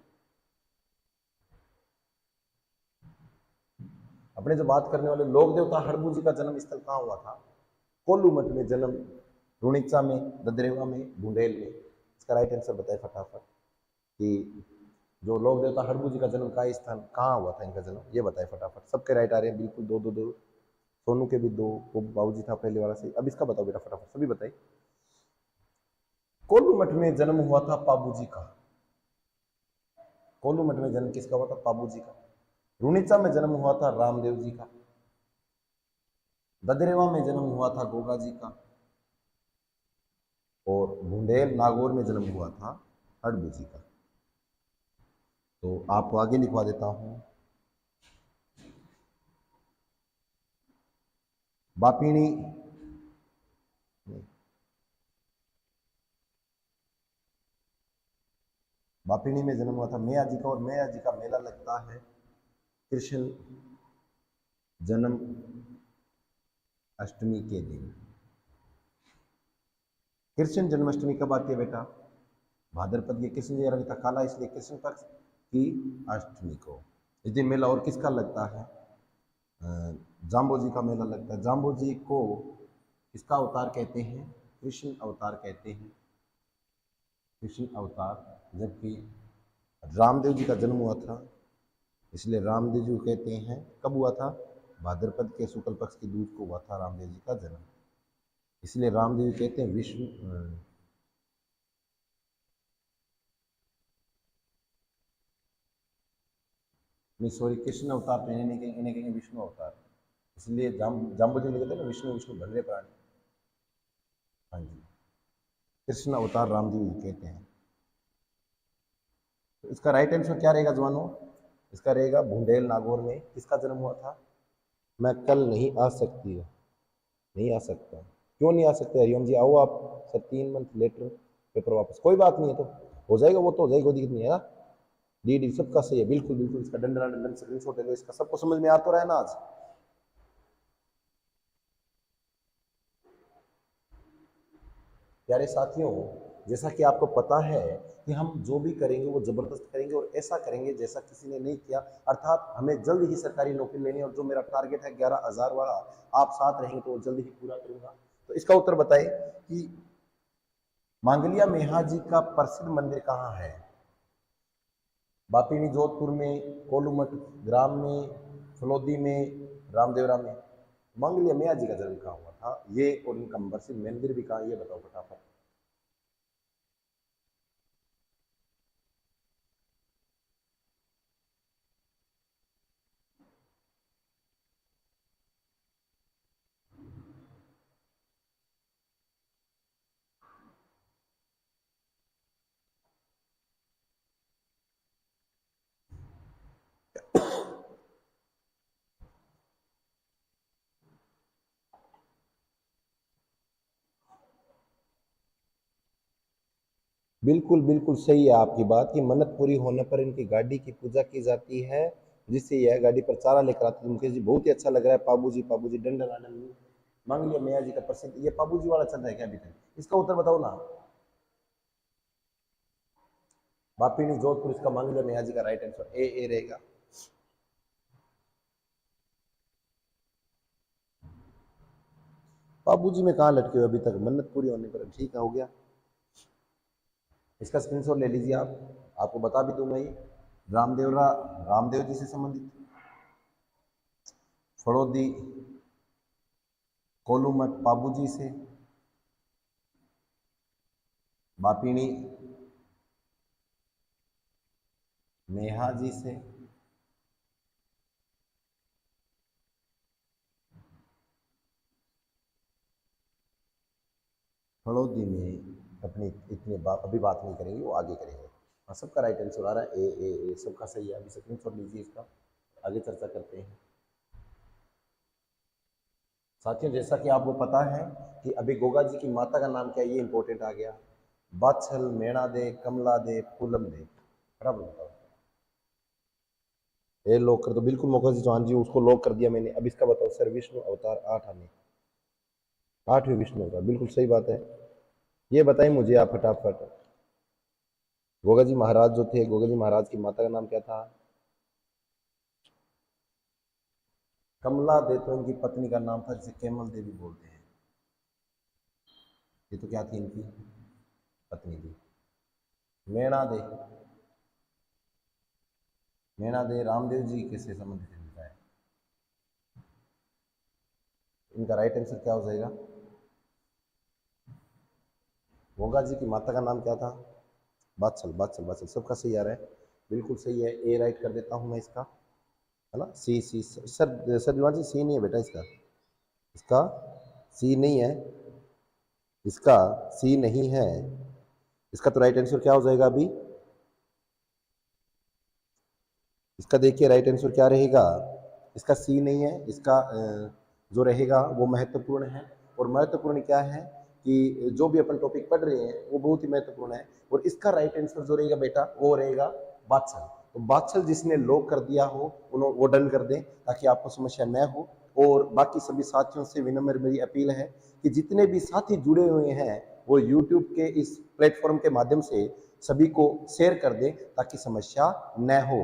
अपने जो बात करने वाले लोक देवता हड़बू जी का जन्म स्थल कहाँ हुआ था? कोल्लू मठ में जन्म रुणिचा में, ददरेवा में, बुंदेल में। इसका राइट आंसर बताए फटाफट कि जो लोक देवता हड़बू जी का जन्म का स्थान कहाँ हुआ था, इनका जन्म ये बताए फटाफट। सबके राइट आ रहे हैं बिल्कुल, दो दो दो। सोनू के भी दो, वो बाबू जी था पहले वाला सही। अब इसका बताओ बेटा फटाफट, सभी बताइए। कोल्लू मठ में जन्म हुआ था पाबू जी का। कोल्लू मठ में जन्म किसका हुआ था? पाबू जी का। रुणिचा में जन्म हुआ था रामदेव जी का। ददरेवा में जन्म हुआ था गोगा जी का। और बुंदेल नागौर में जन्म हुआ था हड़बू जी का। तो आपको आगे लिखवा देता हूं। बापिणी, बापिणी में जन्म हुआ था मैया जी का। और मैया जी का मेला लगता है कृष्ण जन्म अष्टमी के दिन। कृष्ण जन्माष्टमी कब आती है बेटा? भाद्रपद के कृष्ण जी रंग था काला, इसलिए कृष्ण पक्ष की अष्टमी को इस दिन मेला। और किसका लगता है? जाम्बो जी का मेला लगता है। जाम्बो जी को किसका अवतार कहते हैं? कृष्ण अवतार कहते हैं, कृष्ण अवतार। जबकि रामदेव जी का जन्म हुआ था, इसलिए रामदेव जी को कहते हैं, कब हुआ था? भाद्रपद के शुक्ल पक्ष की दूज को हुआ था रामदेव जी का जन्म, इसलिए रामदेव जी कहते हैं विष्णु। नहीं सॉरी, कृष्ण अवतार तो इन्हें नहीं कहेंगे, इन्हें कहेंगे विष्णु अवतार। इसलिए जाम्बो जी कहते हैं ना विष्णु विष्णु भद्रे प्राणी। हाँ जी, कृष्ण अवतार रामदेव जी कहते हैं। तो इसका राइट आंसर क्या रहेगा जवानों? इसका रहेगा बुंदेल नागौर में किसका जन्म हुआ था? मैं कल नहीं आ सकती, नहीं आ सकता। क्यों नहीं आ सकते हरिओम जी? आओ आप सर, 3 मंथ लेटर पेपर वापस। कोई बात नहीं है, तो हो जाएगा, वो तो हो जाएगी, कोई दिक्कत नहीं है ना। डी डी सबका सही है, बिल्कुल बिल्कुल। इसका डंडा डंडन स्क्रीनशॉट ले लो, इसका सबको समझ में आ तो रहा है ना आज? प्यारे साथियों, जैसा कि आपको पता है कि हम जो भी करेंगे वो जबरदस्त करेंगे और ऐसा करेंगे जैसा किसी ने नहीं किया। अर्थात हमें जल्द ही सरकारी नौकरी लेनी है, और जो मेरा टारगेट है 11,000 वाला, आप साथ रहेंगे तो वो जल्द ही पूरा करूंगा। तो इसका उत्तर बताइए कि मांगलिया मेहा जी का प्रसिद्ध मंदिर कहाँ है? बापिनी जोधपुर में, कोलूमठ ग्राम में, फलोदी में, रामदेवरा में। मांगलिया मेहा जी का जन्म कहाँ हुआ था ये, और इनका प्रसिद्ध मंदिर भी कहाँ, ये बताओ फटाफट। बिल्कुल बिल्कुल सही है आपकी बात कि मन्नत पूरी होने पर इनकी गाड़ी की पूजा की जाती है, जिससे यह गाड़ी पर चारा लेकर आते हैं। मुकेश जी बहुत ही अच्छा लग रहा है। पाबू जी डंडन आनंद मांग लिया मैया जी का प्रसिद्ध, ये पाबू जी वाला चल रहा है क्या अभी तक? इसका उत्तर बताओ ना। बापिनी जोधपुर, इसका मांग लिया मैया जी का राइट आंसर ए रहेगा। पाबू जी में कहाँ लटके हो अभी तक? मन्नत पूरी होने पर ठीक है, हो गया। इसका स्क्रीनशॉट ले लीजिए आप। आपको बता भी दूं मैं, रामदेवरा रामदेव जी से संबंधित, फड़ोदी कोलूमठ पाबू जी से, बापिनी नेहा जी से, फड़ोदी में अपनी इतनी अभी बात नहीं करेंगे, वो आगे करेंगे। हाँ, सबका राइट आंसर आ रहा है ए सबका सही है। अभी स्क्रीनशॉट लीजिए इसका, आगे चर्चा करते हैं। साथियों, जैसा कि आपको पता है कि अभी गोगा जी की माता का नाम क्या है, ये इंपॉर्टेंट आ गया। बाछल, मेणा दे, कमला दे, फूलम दे, बराबर बताओ। ये लॉक कर दो बिल्कुल मुखर्जी चौहान जी, उसको लॉक कर दिया मैंने। अब इसका बताओ सर, विष्णु अवतार 8 आने, 8वें विष्णु अवतार, बिल्कुल सही बात है। ये बताइए मुझे आप फटाफट, गोगा जी महाराज जो थे, गोगा जी महाराज की माता का नाम क्या था? कमला दे तो इनकी पत्नी का नाम था, जिसे केमल देवी बोलते हैं। ये तो क्या थी इनकी पत्नी थी। मेणा दे, मेणा दे रामदेव जी कैसे संबंधित मिलता है? इनका राइट आंसर क्या हो जाएगा? भोगा जी की माता का नाम क्या था? बादशाह, बादशाह, बादशाह, सबका सही आ रहा है, बिल्कुल सही है। ए राइट कर देता हूं मैं इसका, है ना। सी सी सर, सर दिवान जी सी नहीं है बेटा, इसका इसका सी नहीं है, इसका सी नहीं है। इसका तो राइट आंसर क्या हो जाएगा अभी? इसका देखिए राइट आंसर क्या रहेगा? इसका सी नहीं है, इसका जो रहेगा वो महत्वपूर्ण है। और महत्वपूर्ण क्या है कि जो भी अपन टॉपिक पढ़ रहे हैं वो बहुत ही महत्वपूर्ण है। और इसका राइट आंसर जो रहेगा बेटा वो रहेगा बादशाह। तो बादशाह जिसने लॉक कर दिया हो उन्होंने वो डन कर दें ताकि आपको समस्या न हो। और बाकी सभी साथियों से विनम्र मेरी अपील है कि जितने भी साथी जुड़े हुए हैं वो यूट्यूब के इस प्लेटफॉर्म के माध्यम से सभी को शेयर कर दें ताकि समस्या न हो।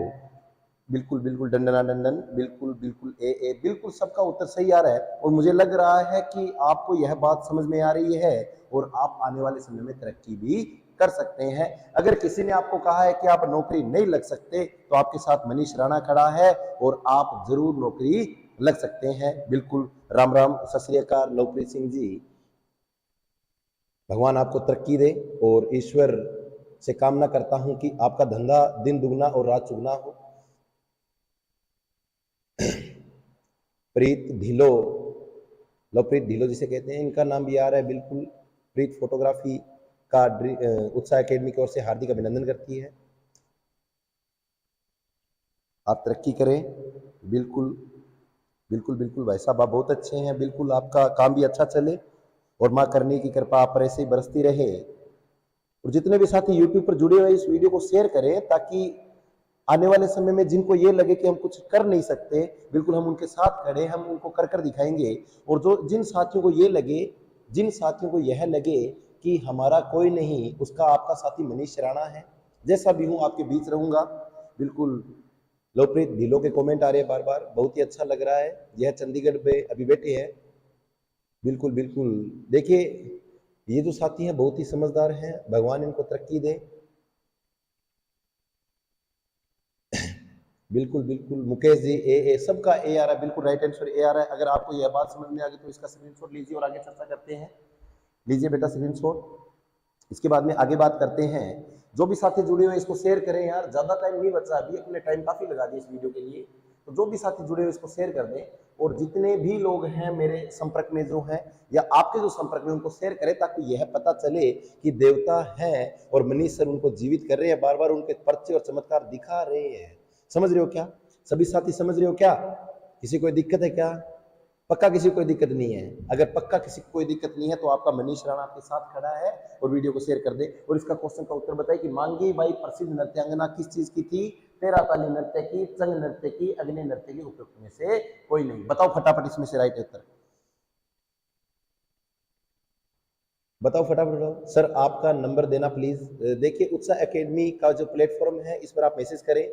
बिल्कुल बिल्कुल डंडना डंडन, बिल्कुल बिल्कुल ए, बिल्कुल सबका उत्तर सही आ रहा है। और मुझे लग रहा है कि आपको यह बात समझ में आ रही है और आप आने वाले समय में तरक्की भी कर सकते हैं। अगर किसी ने आपको कहा है कि आप नौकरी नहीं लग सकते तो आपके साथ मनीष राणा खड़ा है और आप जरूर नौकरी लग सकते हैं। बिल्कुल राम राम, सत श्री अकाल लवप्रीत सिंह जी। भगवान आपको तरक्की दे और ईश्वर से कामना करता हूं कि आपका धंधा दिन दुगना और रात चुगना हो। प्रीत ढिलो, लवप्रीत ढिलो जिसे कहते हैं, इनका नाम भी आ रहा है। बिल्कुल प्रीत फोटोग्राफी का उत्साह एकेडमी की ओर से हार्दिक अभिनंदन करती है। आप तरक्की करें। बिल्कुल बिल्कुल बिल्कुल भाई साहब आप बहुत अच्छे हैं। बिल्कुल आपका काम भी अच्छा चले और माँ करने की कृपा आप पर ऐसे ही बरसती रहे। और जितने भी साथी यूट्यूब पर जुड़े हुए इस वीडियो को शेयर करें ताकि आने वाले समय में जिनको ये लगे कि हम कुछ कर नहीं सकते, बिल्कुल हम उनके साथ खड़े, हम उनको कर दिखाएंगे। और जो जिन साथियों को ये लगे, जिन साथियों को यह लगे कि हमारा कोई नहीं, उसका आपका साथी मनीष राणा है। जैसा भी हूं आपके बीच रहूंगा। बिल्कुल लवप्रीत ढिलो के कमेंट आ रहे हैं बार बार, बहुत ही अच्छा लग रहा है। यह चंडीगढ़ पे अभी बैठे हैं। बिल्कुल बिल्कुल देखिए ये जो साथी हैं बहुत ही समझदार हैं, भगवान इनको तरक्की दे। बिल्कुल बिल्कुल मुकेश जी ए सबका ए आ रहा है, बिल्कुल राइट आंसर ए आ रहा है। अगर आपको यह बात समझ में आ गई तो इसका स्क्रीनशॉट लीजिए और आगे चर्चा करते हैं। लीजिए बेटा स्क्रीनशॉट। इसके बाद में आगे बात करते हैं। जो भी साथी जुड़े हुए इसको शेयर करें यार, ज्यादा टाइम नहीं बचा अभी, अपने टाइम काफी लगा दिया इस वीडियो के लिए। तो जो भी साथी जुड़े हुए इसको शेयर कर दें। और जितने भी लोग हैं मेरे संपर्क में जो हैं या आपके जो संपर्क में उनको शेयर करें ताकि यह पता चले कि देवता हैं और मनीष सर उनको जीवित कर रहे हैं, बार बार उनके पर्चे और चमत्कार दिखा रहे हैं। समझ रहे हो क्या सभी साथी? समझ रहे हो क्या? किसी कोई दिक्कत है क्या? पक्का किसी को कोई दिक्कत नहीं है? अगर पक्का किसी को कोई दिक्कत नहीं है तो आपका मनीष राणा आपके साथ खड़ा है और वीडियो को शेयर कर दे। और इसका क्वेश्चन का उत्तर बताइए कि मांगी बाई प्रसिद्ध नृत्यांगना किस चीज की थी? तेरा ताली नृत्य की, चंग नृत्य की, अग्नि नृत्य की, उपयुक्त में से कोई नहीं। बताओ फटाफट इसमें से राइट उत्तर बताओ, फटाफट बताओ। सर आपका नंबर देना प्लीज। देखिए उत्साह एकेडमी का जो प्लेटफॉर्म है इस पर आप मैसेज करें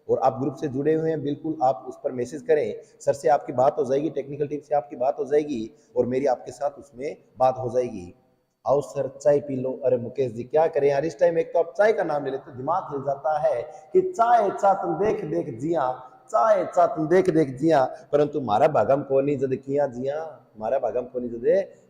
और आप ग्रुप से जुड़े हुए हैं, बिल्कुल आप उस पर मैसेज करें। सर से आपकी बात हो जाएगी, टेक्निकल टीम से आपकी बात हो जाएगी और मेरी आपके साथ उसमें बात हो जाएगी। आओ सर चाय पी लो। अरे मुकेश जी क्या करें यार, इस टाइम एक तो आप चाय का नाम ले लेते तो दिमाग हिल जाता है कि चाय चा तुम देख देख जिया, चाय चा तुम देख देख जिया, परंतु मारा भागम कोनी जद किया जिया, मारा भागम कोनी जद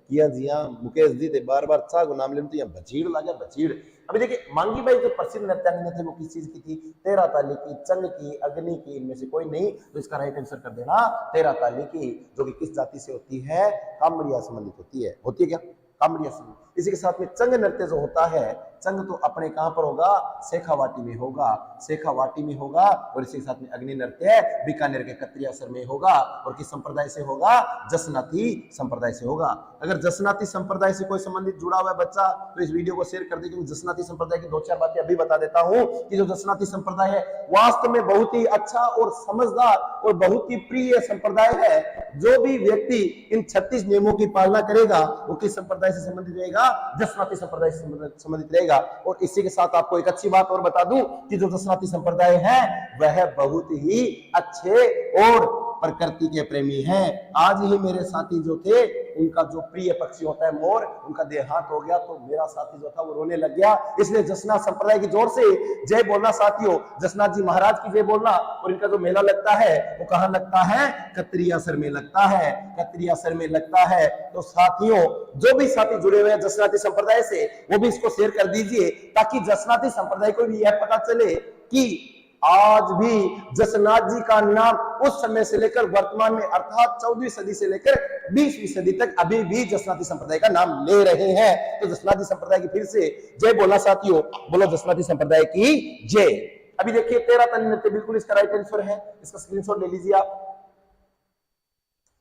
किया जिया। मुकेश जी थे बार बार चा को नाम लेते तो यहाँ भचीड़ लगे भचीड़। अभी देखिए मांगी बाई जो प्रसिद्ध नृत्यांगना थी वो किस चीज की थी? तेरा ताली की, चंग की, अग्नि की, इनमें से कोई नहीं। तो इसका राइट आंसर कर देना तेरा ताली की, जो कि किस जाति से होती है? कामड़िया संबंधित होती है क्या? कामड़िया संबंधित। इसी के साथ में चंग नृत्य जो होता है, चंग तो अपने कहां पर होगा? शेखावाटी में होगा, शेखावाटी में होगा। और इसी के साथ में अग्नि नृत्य बीकानेर के कत्रियासर में होगा। और किस संप्रदाय से होगा? जसनाती संप्रदाय से होगा। अगर जसनाती संप्रदाय से कोई संबंधित जुड़ा हुआ है बच्चा तो इस वीडियो को शेयर कर दे, क्योंकि जसनाती संप्रदाय की दो चार बातें अभी बता देता हूं कि जो जसनाती संप्रदाय है वास्तव में बहुत ही अच्छा और समझदार और बहुत ही प्रिय संप्रदाय है। जो भी व्यक्ति इन 36 नियमों की पालना करेगा वो किस संप्रदाय से संबंधित रहेगा? जसनाती संप्रदाय से संबंधित रहेगा। और इसी के साथ आपको एक अच्छी बात और बता दूं कि जो जसनाती संप्रदाय है वह बहुत ही अच्छे और प्रकृति के प्रेमी हैं। आज ही मेरे साथी जो थे, उनका जो प्रिय पक्षी होता है मोर, उनका देहांत हो गया, तो मेरा साथी जो था वो रोने लग गया। इसलिए जसनाथ संप्रदाय की जोर से जय बोलना साथियों, जसनाथ जी महाराज की जय बोलना। और इनका जो मेला लगता है वो कहां लगता है? कतरियासर में लगता है, कतरियासर में लगता है। तो साथियों, जो भी साथी जुड़े हुए हैं जसनाथी संप्रदाय से, वो भी इसको शेयर कर दीजिए, ताकि जसनाथी संप्रदाय को भी यह पता चले कि आज भी जसनाथ जी का नाम उस समय से लेकर वर्तमान में अर्थात 14वीं सदी से लेकर 20वीं सदी तक अभी भी जसनाथी संप्रदाय का नाम ले रहे हैं। तो जसनाथी संप्रदाय की फिर से जय बोला साथियों, बोलो जसनाथी संप्रदाय की जय। अभी देखिए 13 तनी नृत्य, बिल्कुल इसका राइट आंसर है, इसका स्क्रीनशॉट ले लीजिए आप।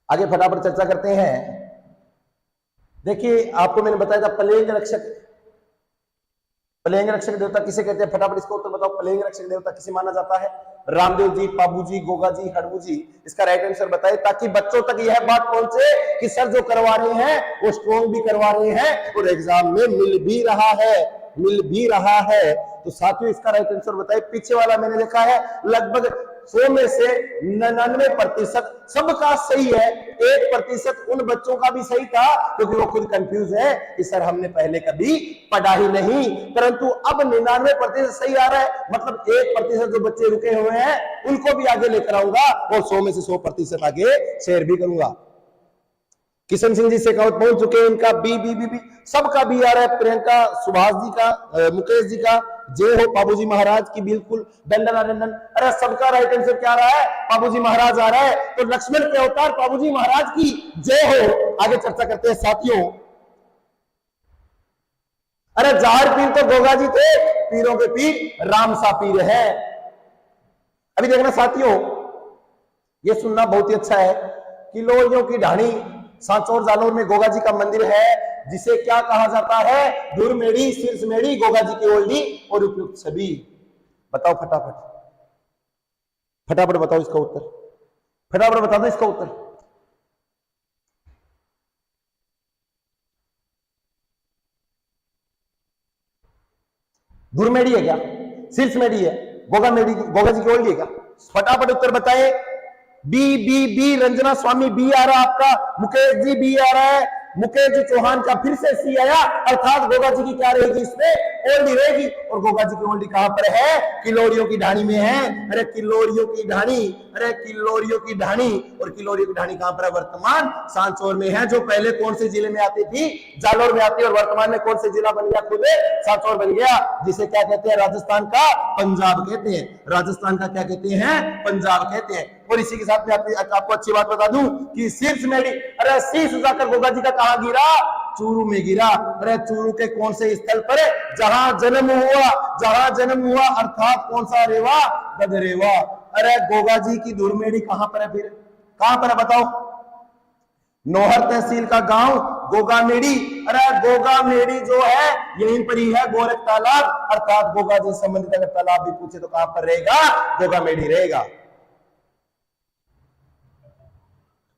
आगे फटाफट चर्चा करते हैं। देखिए आपको मैंने बताया था प्लेग रक्षक, प्लेग रक्षक देवता किसे कहते हैं? फटाफट इसका उत्तर बताओ। प्लेग रक्षक देवता किसे माना जाता है? रामदेव जी, पाबू जी, गोगा जी, हड़बू जी। इसका राइट आंसर बताए, ताकि बच्चों तक यह बात पहुंचे कि सर जो करवा रहे हैं वो स्ट्रॉन्ग भी करवा रहे हैं और एग्जाम में मिल भी रहा है, मिल भी रहा है। तो साथियों इसका राइट आंसर बताए। पीछे वाला मैंने लिखा है लगभग 100 में से 99% सबका सही है, 1% उन बच्चों का भी सही था क्योंकि वो खुद कंफ्यूज है कि सर हमने पहले कभी पढ़ा ही नहीं। परंतु अब 99% सही आ रहा है, मतलब 1% जो बच्चे रुके हुए हैं उनको भी आगे लेकर आऊंगा और 100 में से 100% आगे शेयर भी करूंगा। किशन सिंह जी शेखावत पहुंच चुके हैं, इनका बी सबका बी आ रहा है। प्रियंका, सुभाष जी का, मुकेश जी का जय हो। बाबूजी महाराज की बिल्कुल दंडन दंडन। अरे सबका राइट आंसर क्या आ रहा है? बाबूजी महाराज आ रहा है। तो लक्ष्मण के अवतार बाबूजी महाराज की जय हो। आगे चर्चा करते हैं साथियों। अरे जार पीर तो गोगा जी थे, पीरों के पीर रामसा पीर है। अभी देखना साथियों, ये सुनना बहुत ही अच्छा है कि लोरियों की ढाणी सांचौर जालोर में गोगा जी का मंदिर है, जिसे क्या कहा जाता है? धुरमेड़ी, शीर्षमेड़ी, गोगा जी की ओल्डी और उपयुक्त सभी। बताओ फटाफट, फटाफट बताओ इसका उत्तर, फटाफट बता दो इसका उत्तर। धुरमेड़ी है क्या? शीर्षमेड़ी है? गोगा जी की ओल्डी है क्या? फटाफट उत्तर बताए। बी रंजना स्वामी बी आ रहा आपका, मुकेश जी बी आ रहा है, मुकेश जी चौहान का फिर से सी आया, अर्थात गोगा जी की क्या रहेगी? इसमें ओल्डी रहेगी। और गोगा जी की ओल्डी कहां पर है? किलोरियों की ढाणी में है। अरे किलोरियों की ढाणी, अरे किलोरियों की ढाणी। और किलोरियों की ढाणी कहां पर है? वर्तमान सांचौर में है, जो पहले कौन से जिले में आती थी? जालोर में आती है। और वर्तमान में कौन से जिला बन गया? खुद सांचौर बन गया, जिसे क्या कहते हैं? राजस्थान का पंजाब कहते हैं। राजस्थान का क्या कहते हैं? पंजाब कहते हैं। और इसी के साथ में आपको अच्छी बात बता दूं कि शीर्षमेड़ी, अरे शीर्ष जाकर गोगा जी का कहां गिरा? चूरू में गिरा। अरे चूरू के कौन से स्थल पर? जहां जन्म हुआ, जहां जन्म हुआ, अर्थात कौन सा रेवा? बदरेवा। अरे गोगा जी की धुरमेड़ी कहां पर है? फिर कहां पर है बताओ? नौहर तहसील का गांव गोगामेड़ी। अरे गोगामेड़ी जो है यहीं पर ही है, गोरख तालाब, अर्थात गोगा जी संबंधित अगर तालाब भी पूछे तो कहां पर रहेगा? गोगामेड़ी रहेगा।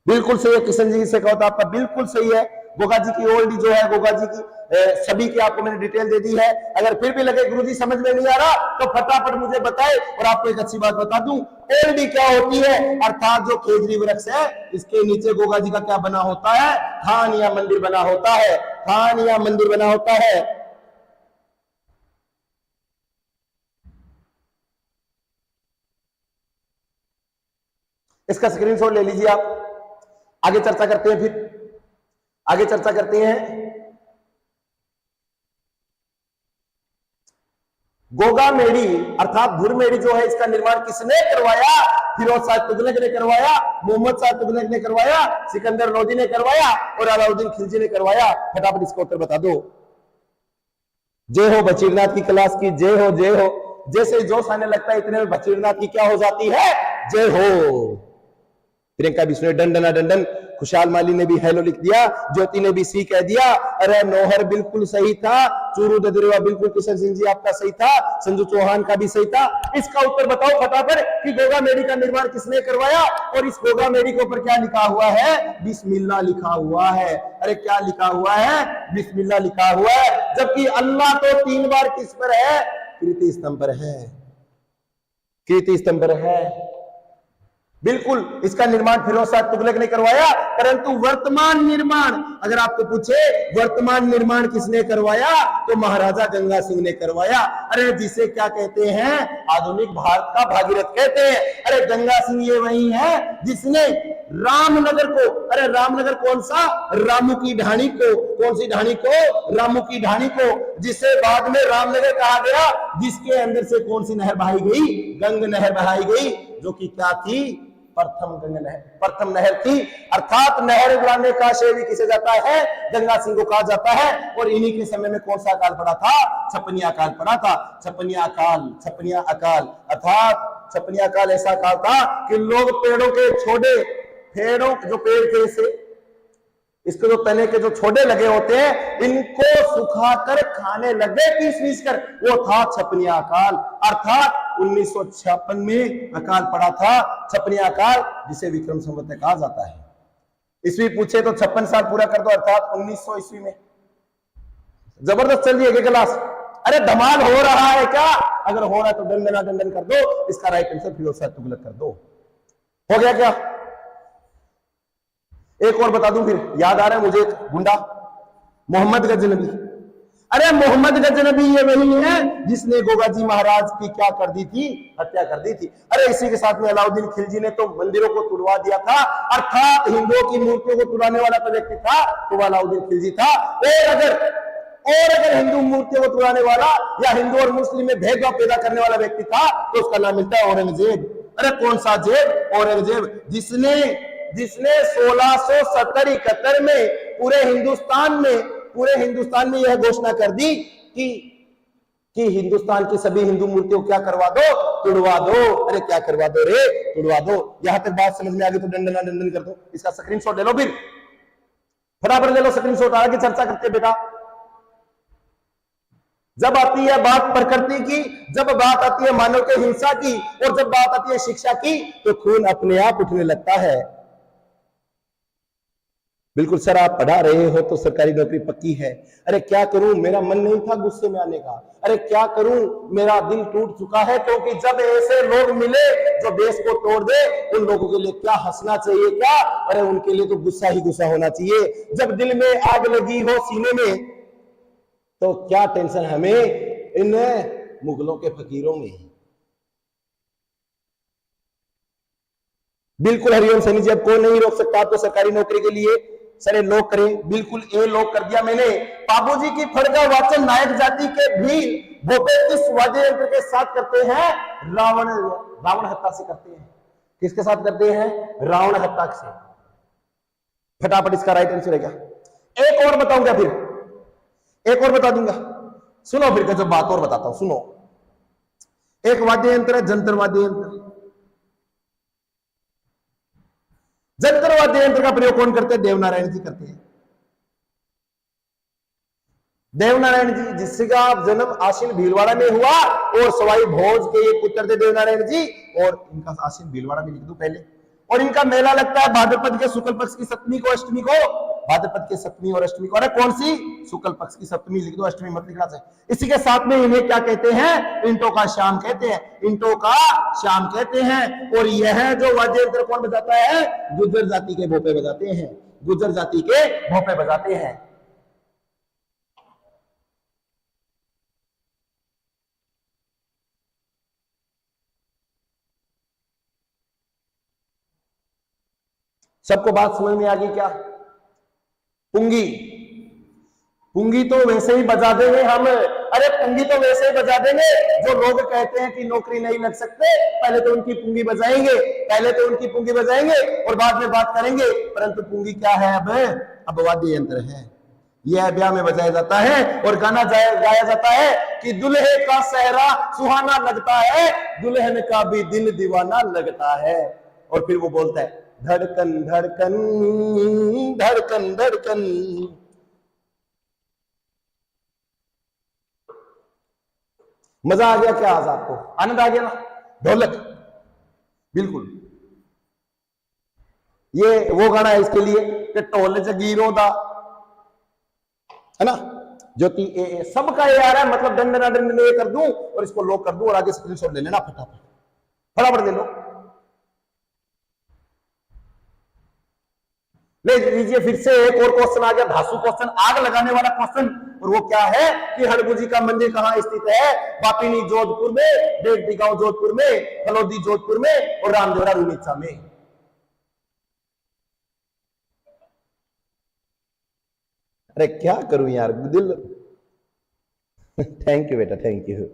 बिल्कुल सही है। किशन जी से कहा था आपका बिल्कुल सही है। गोगा जी की ओल्डी जो है, गोगा जी की सभी की आपको मैंने डिटेल दे दी है। अगर फिर भी लगे गुरुजी समझ में नहीं आ रहा तो फटाफट मुझे बताए। और आपको एक अच्छी बात बता दूं, ओल्डी क्या होती है? अर्थात जो खेजरी वृक्ष है, इसके नीचे गोगा जी का क्या बना होता है? थान या मंदिर बना होता है, थान या मंदिर बना होता है। इसका स्क्रीनशॉट ले लीजिए आप। आगे चर्चा करते हैं, फिर आगे चर्चा करते हैं। गोगामेड़ी अर्थात धुरमेड़ी जो है, इसका निर्माण किसने करवाया? फिरोज शाह तुगलक ने करवाया, मोहम्मद शाह तुगलक ने करवाया, सिकंदर लोदी ने करवाया और अलाउद्दीन खिलजी ने करवाया। फटाफट इसका उत्तर बता दो। जय हो बचीरनाथ की क्लास की जय हो, जय हो। जैसे जोश आने लगता है इतने में बचीरनाथ की क्या हो जाती है? जय हो। प्रियंका बिश्नोई डंडना डंडन, खुशहाल माली ने भी हेलो लिख दिया, ज्योति ने भी सी कह दिया। अरे नौहर बिल्कुल सही था, चूरू ददरेवा बिल्कुल, किशन सिंह जी आपका सही था, संजू चौहान का भी सही था। इसका उत्तर बताओ फटाफट कि गोगामेड़ी का निर्माण किसने करवाया? और इस गोगामेड़ी के ऊपर क्या लिखा हुआ है? बिस्मिल्लाह लिखा हुआ है। अरे क्या लिखा हुआ है? बिस्मिल्लाह लिखा हुआ है। जबकि अल्लाह तो 3 बार किस पर है? कीर्ति स्तंभ पर है, कीर्ति स्तंभ पर है। बिल्कुल, इसका निर्माण फिरोज शाह तुगलक ने करवाया, परंतु वर्तमान निर्माण अगर आपको पूछे वर्तमान निर्माण किसने करवाया, तो महाराजा गंगा सिंह ने करवाया। अरे जिसे क्या कहते हैं, आधुनिक भारत का भागीरथ कहते हैं। अरे गंगा सिंह ये वही है जिसने रामनगर को, अरे रामनगर कौन सा, रामू की ढाणी को, कौन सी ढाणी को, रामू की ढाणी को, जिसे बाद में रामनगर कहा गया, जिसके अंदर से कौन सी नहर बहाई गई, गंग नहर बहाई गई, जो कि क्या थी, प्रथम नहर थी। अर्थात नहर बुलाने का श्रेय भी किसे जाता है, गंगा सिंह को कहा जाता है। और इन्हीं के समय में कौन सा अकाल पड़ा था, छपनिया अकाल पड़ा था। छपनिया अकाल अर्थात छपनिया अकाल ऐसा अकाल था कि लोग पेड़ों के छोड़े, पेड़ों जो पेड़ थे से इसके जो तने के जो छोड़े लगे होते हैं, इनको सुखाकर खाने लगे पीस कर, वो था छपनिया अकाल। अर्थात 1956 में अकाल पड़ा था, छपनिया अकाल, जिसे विक्रम संवत कहा जाता है। ईस्वी पूछे तो 56 साल पूरा कर दो, अर्थात 1900 ईस्वी में। जबरदस्त चल रही है क्लास। अरे धमाल हो रहा है क्या, अगर हो रहा है तो दंडना दंडन कर दो, इसका राइट आंसर फिरोज शाह तुगलक कर दो। हो गया क्या, एक और बता दूं फिर, याद आ रहा है मुझे एक गुंडा, मोहम्मद गजनबी। अरे मोहम्मद गजनबी ये वही है जिसने गोगाजी महाराज की क्या कर दी थी, हत्या कर दी थी। अरे इसी के साथ में अलाउद्दीन खिलजी ने तो मंदिरों को तुड़वा दिया था, अर्थात हिंदुओं की मूर्तियों को तुड़ाने वाला तो व्यक्ति था तो अलाउद्दीन खिलजी था। और अगर हिंदू मूर्तियों को तुड़ाने वाला या हिंदू और मुस्लिम में भेदभाव पैदा करने वाला व्यक्ति था तो उसका नाम मिलता है औरंगजेब। अरे कौन सा जेब, औरंगजेब, जिसने 1670-71 में पूरे हिंदुस्तान में यह घोषणा कर दी कि हिंदुस्तान की सभी हिंदू मूर्तियों क्या करवा दो, तुड़वा दो। अरे क्या करवा दो रे, तुड़वा दो। यहां तक बात समझ में आ गई तो दंडना दंडन कर दो। इसका स्क्रीनशॉट ले लो, फिर फटाफट ले लो स्क्रीनशॉट, आगे चर्चा करते बेटा। जब आती है बात प्रकृति की, जब बात आती है मानव के हिंसा की, और जब बात आती है शिक्षा की, तो खून अपने आप उठने लगता है। बिल्कुल सर, आप पढ़ा रहे हो तो सरकारी नौकरी पक्की है। अरे क्या करूं, मेरा मन नहीं था गुस्से में आने का। अरे क्या करूं, मेरा दिल टूट चुका है, क्योंकि जब ऐसे लोग मिले जो देश को तोड़ दे, उन लोगों के लिए क्या हंसना चाहिए क्या, अरे उनके लिए तो गुस्सा ही गुस्सा होना चाहिए। जब दिल में आग लगी हो सीने में, तो क्या टेंशन हमें इन मुगलों के फकीरों में। बिल्कुल हरिओम सैनी जी, अब कौन नहीं रोक सकता आपको सरकारी नौकरी के लिए। सर ये लॉक करें, बिल्कुल ए लॉक कर दिया मैंने। बाबूजी की फड़का वाचन नायक जाति के भी भोपे किस वाद्य यंत्र के साथ करते हैं, रावण हत्या से करते हैं। किसके साथ करते हैं, रावण हत्या से। फटाफट इसका राइट आंसर है क्या। एक और बताऊंगा, फिर एक और बता दूंगा, सुनो फिर जब बात और बताता हूं, सुनो। एक वाद्य यंत्र है जंतर वाद्य यंत्र। जंतर वाद्य यंत्र का प्रयोग कौन करते हैं, देवनारायण जी करते हैं। देवनारायण जी, जिसका जन्म आश्विन भीलवाड़ा में हुआ, और सवाई भोज के ये पुत्र थे देवनारायण जी, और इनका आश्विन भीलवाड़ा में लिख दूं पहले। और इनका मेला लगता है भाद्रपद के शुक्ल पक्ष की सप्तमी को, अष्टमी को, भाद्रपद के सप्तमी और अष्टमी को। अरे कौन सी, शुक्ल पक्ष की सप्तमी लिख दो, अष्टमी मत लिखना चाहिए। इसी के साथ में इन्हें क्या कहते हैं, इंटो का श्याम कहते हैं, इंटो का श्याम कहते हैं। और यह जो वाद्य यंत्र कौन बजाता है, गुर्जर जाति के भोपे बजाते हैं, गुर्जर जाति के भोपे बजाते हैं। सबको बात समझ में आ गई क्या। पुंगी, पुंगी तो वैसे ही बजा देंगे हम। अरे पुंगी तो वैसे ही बजा देंगे, जो लोग कहते हैं कि नौकरी नहीं लग सकते, पहले तो उनकी पुंगी बजाएंगे, पहले तो उनकी पुंगी बजाएंगे और बाद में बात करेंगे। परंतु पुंगी क्या है, अब वाद्य यंत्र है। यह ब्याह में बजाया जाता है और गाना गाया जाता है कि दुल्हे का सहरा सुहाना लगता है, दुल्हन का भी दिल दीवाना लगता है। और फिर वो बोलता है, धड़कन धड़कन धड़कन धड़कन। मजा आ गया क्या, आज आपको आनंद आ गया ना। ढोलक, बिल्कुल ये वो गाना है इसके लिए कि ढोल जगीरों दा, है ना, ज्योति ए सबका ये आ रहा है, मतलब दंडना दंडन ये कर दूं और इसको लॉक कर दूं और आगे स्क्रीनशॉट ले लेना, फटाफट फटाफट ले लो। ले लीजिए फिर से एक और क्वेश्चन आ गया, धासु क्वेश्चन, आग लगाने वाला क्वेश्चन। और वो क्या है कि हड़बू जी का मंदिर कहां स्थित है? बापिनी जोधपुर में, बेगटी गांव जोधपुर में, फलोदी जोधपुर में और रामदेवरा रूनीचा में। अरे क्या करूं यार दिल। थैंक यू बेटा, थैंक यू।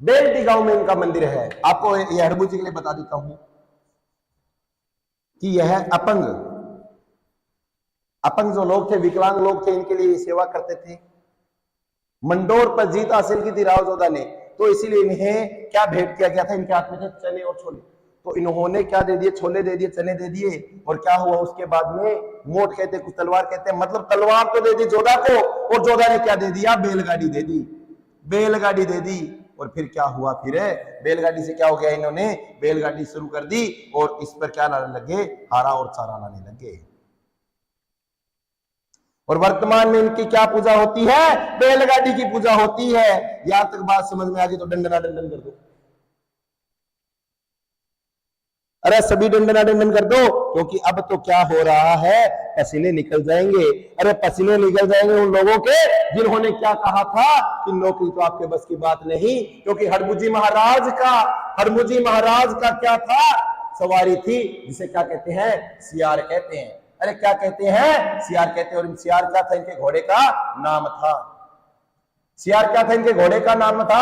बेगटी गांव में इनका मंदिर है। आपको ये हड़बू जी के लिए बता देता हूं कि यह अपंग अपंग जो लोग थे, विकलांग लोग थे, इनके लिए सेवा करते थे। मंडोर पर जीत हासिल की थी राव जोधा ने, तो इसीलिए इन्हें क्या भेंट किया गया था? इनके हाथ में थे चने और छोले, तो इन्होंने क्या दे दिए? छोले दे दिए, चने दे दिए। और क्या हुआ उसके बाद में? मोट कहते, कुछ तलवार कहते हैं, मतलब तलवार तो दे दी जोधा को, और जोधा ने क्या दे दिया? बैलगाड़ी दे दी, बैलगाड़ी दे दी। और फिर क्या हुआ? फिर बैलगाड़ी से क्या हो गया? इन्होंने बैलगाड़ी शुरू कर दी और इस पर क्या लाने लगे? हारा और चारा लाने लगे। और वर्तमान में इनकी क्या पूजा होती है? बैलगाड़ी की पूजा होती है। यहां तक बात समझ में आ गई तो दंडना दंडन कर दो। अरे सभी दंडना दंडन कर दो, क्योंकि अब तो क्या हो रहा है? पसीने निकल जाएंगे। अरे पसीने निकल जाएंगे उन लोगों के जिन्होंने क्या कहा था कि नौकरी तो आपके बस की बात नहीं, क्योंकि हरमुजी महाराज का क्या था? सवारी थी, जिसे क्या कहते हैं? सियार कहते हैं। अरे क्या कहते हैं? सियार कहते हैं। और सियार क्या था? इनके घोड़े का नाम था। सियार क्या था? इनके घोड़े का नाम था।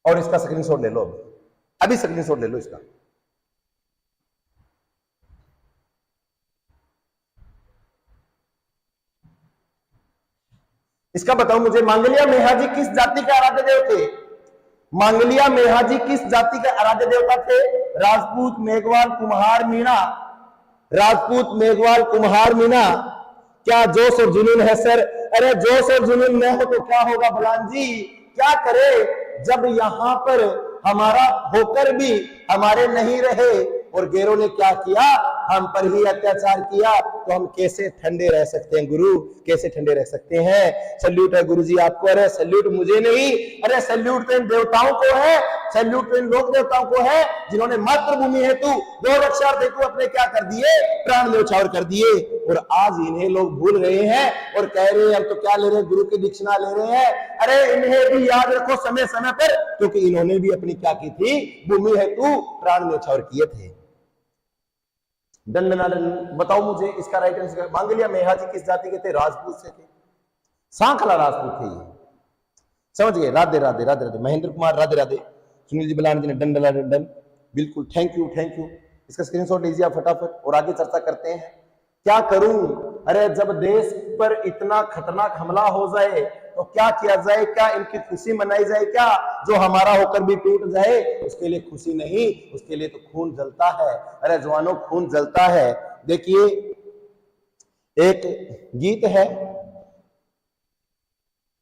और इसका स्क्रीनशॉट ले लो, अभी स्क्रीनशॉट ले लो इसका। इसका बताओ मुझे, मांगलिया मेहाजी किस जाति के आराध्य देव थे? मांगलिया मेहाजी किस जाति के आराध्य देवता थे? राजपूत, मेघवाल, कुम्हार, मीणा। राजपूत, मेघवाल, कुम्हार, मीणा। क्या जोश और जुनून है सर? अरे जोश और जुनून न हो तो क्या होगा बलान जी? क्या करे जब यहां पर हमारा होकर भी हमारे नहीं रहे और गैरों ने क्या किया? हम पर ही अत्याचार किया, तो हम कैसे ठंडे रह सकते हैं गुरु? कैसे ठंडे रह सकते हैं? सल्यूट है गुरु जी आपको। अरे सल्यूट मुझे नहीं, अरे सल्यूट तो इन देवताओं को है, सल्यूट तो इन लोक देवताओं को है जिन्होंने मातृभूमि हेतु गौ रक्षा हेतु अपने क्या कर दिए? प्राण न्यौछावर कर दिए। और आज इन्हें लोग भूल रहे हैं और कह रहे हैं हम तो क्या ले रहे हैं? गुरु की दीक्षिणा ले रहे हैं। अरे इन्हें भी याद रखो समय समय पर, क्योंकि इन्होंने भी अपनी क्या की थी? भूमि हेतु प्राण न्यौछावर किए थे। दंडना बताओ मुझे इसका राइट आंसर। मांगलिया मेहाजी किस जाति के थे? राजपूत से थे, सांखला राजपूत थे ये। समझ गए? राधे राधे राधे राधे। महेंद्र कुमार राधे राधे। सुनील जी बलान जी ने दंडना दंडन, बिल्कुल थैंक यू थैंक यू। इसका स्क्रीनशॉट लीजिए आप फटाफट और आगे चर्चा करते हैं। क्या करूं? अरे जब देश पर इतना खतरनाक हमला हो जाए तो क्या किया जाए? क्या इनकी खुशी मनाई जाए? क्या जो हमारा होकर भी टूट जाए उसके लिए खुशी नहीं, उसके लिए तो खून जलता है। अरे जवानों खून जलता है। देखिए एक गीत है,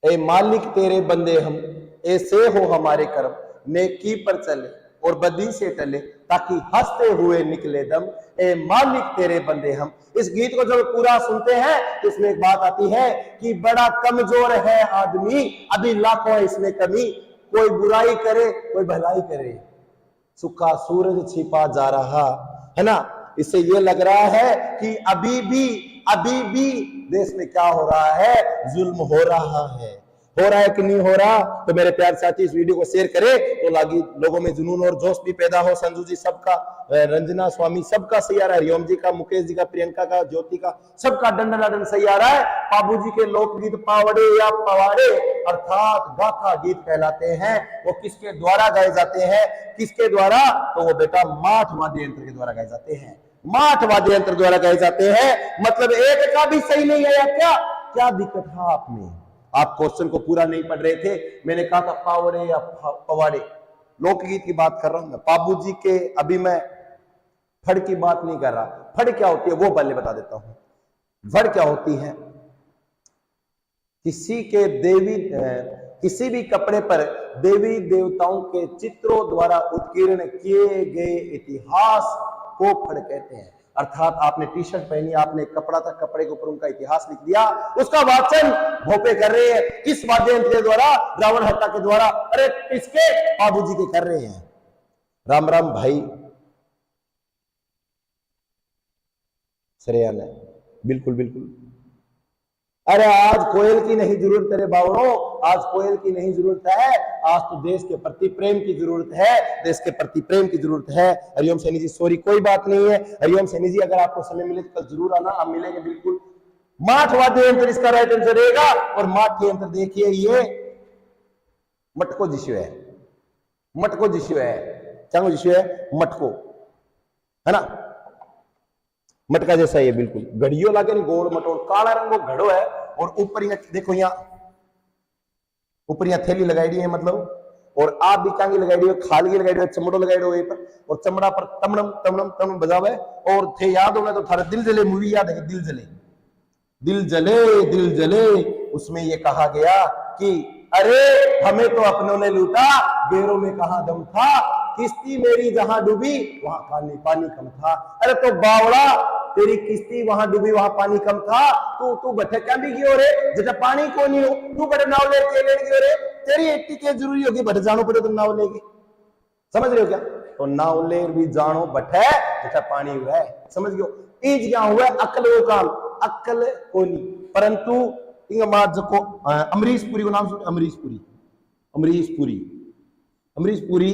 ए मालिक तेरे बंदे हम, ऐसे हो हमारे कर्म, नेकी पर चले और बदी से टले, ताकि हंसते हुए निकले दम। ए मालिक तेरे बंदे हम। इस गीत को जब पूरा सुनते हैं तो इसमें एक बात आती है कि बड़ा कमजोर है आदमी, अभी लाखों है इसमें कमी, कोई बुराई करे कोई भलाई करे, सूखा सूरज छिपा जा रहा है ना। इससे ये लग रहा है कि अभी भी देश में क्या हो रहा है? जुल्म हो रहा है। हो रहा है कि नहीं हो रहा? तो मेरे प्यार साथी इस वीडियो को शेयर करें तो लागी लोगों में जुनून और जोश भी पैदा हो। संजू जी सबका, रंजना स्वामी सबका सही आ रहा है, रियोम जी का, मुकेश जी का, प्रियंका का, ज्योति का, सबका दंडनादन सही आ रहा है। बाबू जी के लोकगीत पावड़े या पवाड़े अर्थात गाथा गीत कहलाते हैं। वो किसके द्वारा गाए जाते हैं? किसके द्वारा? तो वो बेटा माठ वाद्य यंत्र के द्वारा गाए जाते हैं। माठ वाद्य यंत्र द्वारा गाए जाते हैं। मतलब एक का भी सही नहीं है। क्या क्या दिक्कत है आप में? आप क्वेश्चन को पूरा नहीं पढ़ रहे थे। मैंने कहा था पावड़े या पवाड़े, लोकगीत की बात कर रहा हूं मैं। बाबू जी के अभी मैं फड़ की बात नहीं कर रहा। फड़ क्या होती है वो पहले बता देता हूं। वड़ क्या होती है? किसी के किसी भी कपड़े पर देवी देवताओं के चित्रों द्वारा उत्कीर्ण किए गए इतिहास को फड़ कहते हैं। अर्थात आपने टी शर्ट पहनी, आपने कपड़ा था, कपड़े के ऊपर उनका इतिहास लिख दिया, उसका वाचन भोपे कर रहे हैं किस वाद्य यंत्र के द्वारा? रावण हत्या के द्वारा। अरे किसके? बाबूजी के कर रहे हैं। राम राम भाई श्रेया ने, बिल्कुल बिल्कुल। अरे आज कोयल की नहीं जरूरत है रे बावड़ो, आज कोयल की नहीं जरूरत है, आज तो देश के प्रति प्रेम की जरूरत है, देश के प्रति प्रेम की जरूरत है। हरिओम सैनी जी, सॉरी कोई बात नहीं है। हरिओम सैनी जी, अगर आपको समय मिले तो कल जरूर आना, आप मिलेंगे बिल्कुल। माठ वाद्य यंत्र इसका राइट आंसर रहेगा। और माठ यंत्र देखिए, ये मटको जिशु है, मटको जिशु है, चांगो जिशु है, मटको है ना, मटका जैसा ये बिल्कुल घड़ियों लागे नहीं, गोल मटोल काला रंगो घड़ो है। और ऊपर देखो यहाँ ऊपर यहाँ थैली लगाई है, मतलब और आप भी कांगी लगाई है, खालगी लगाई है, चमड़ो लगाई है पर, और चमड़ा पर तमड़म तमड़म तमड़म बजावे। और थे याद होगा तो थारा दिल जले मूवी याद है, दिल जले, दिल जले, दिल जले। उसमें ये कहा गया कि अरे हमें तो अपनों ने लूटा, गैरों में कहा दम था, किश्ती मेरी जहां डूबी वहां पानी कम था। अरे तो बावड़ा, तेरी किश्ती वहां डूबी वहां पानी कम था, तू बैठे क्या भी क्यों रे, जैसा पानी को नहीं हो, तू बड़े नाव लेके क्यों रे, तेरी इतनी क्या जरूरी होगी बैठ जानो पड़े तुम नाव लेके, समझ रहे हो क्या? तो नाव ले भी जानो बैठे जैसा पानी हुआ है, समझ गयो। ईज क्या हुआ? अक्ल वो काम, अक्ल को नहीं। परंतु को अमरीश पुरी को नाम सुन, अमरीश पुरी, अमरीश पुरी, अमरीश पुरी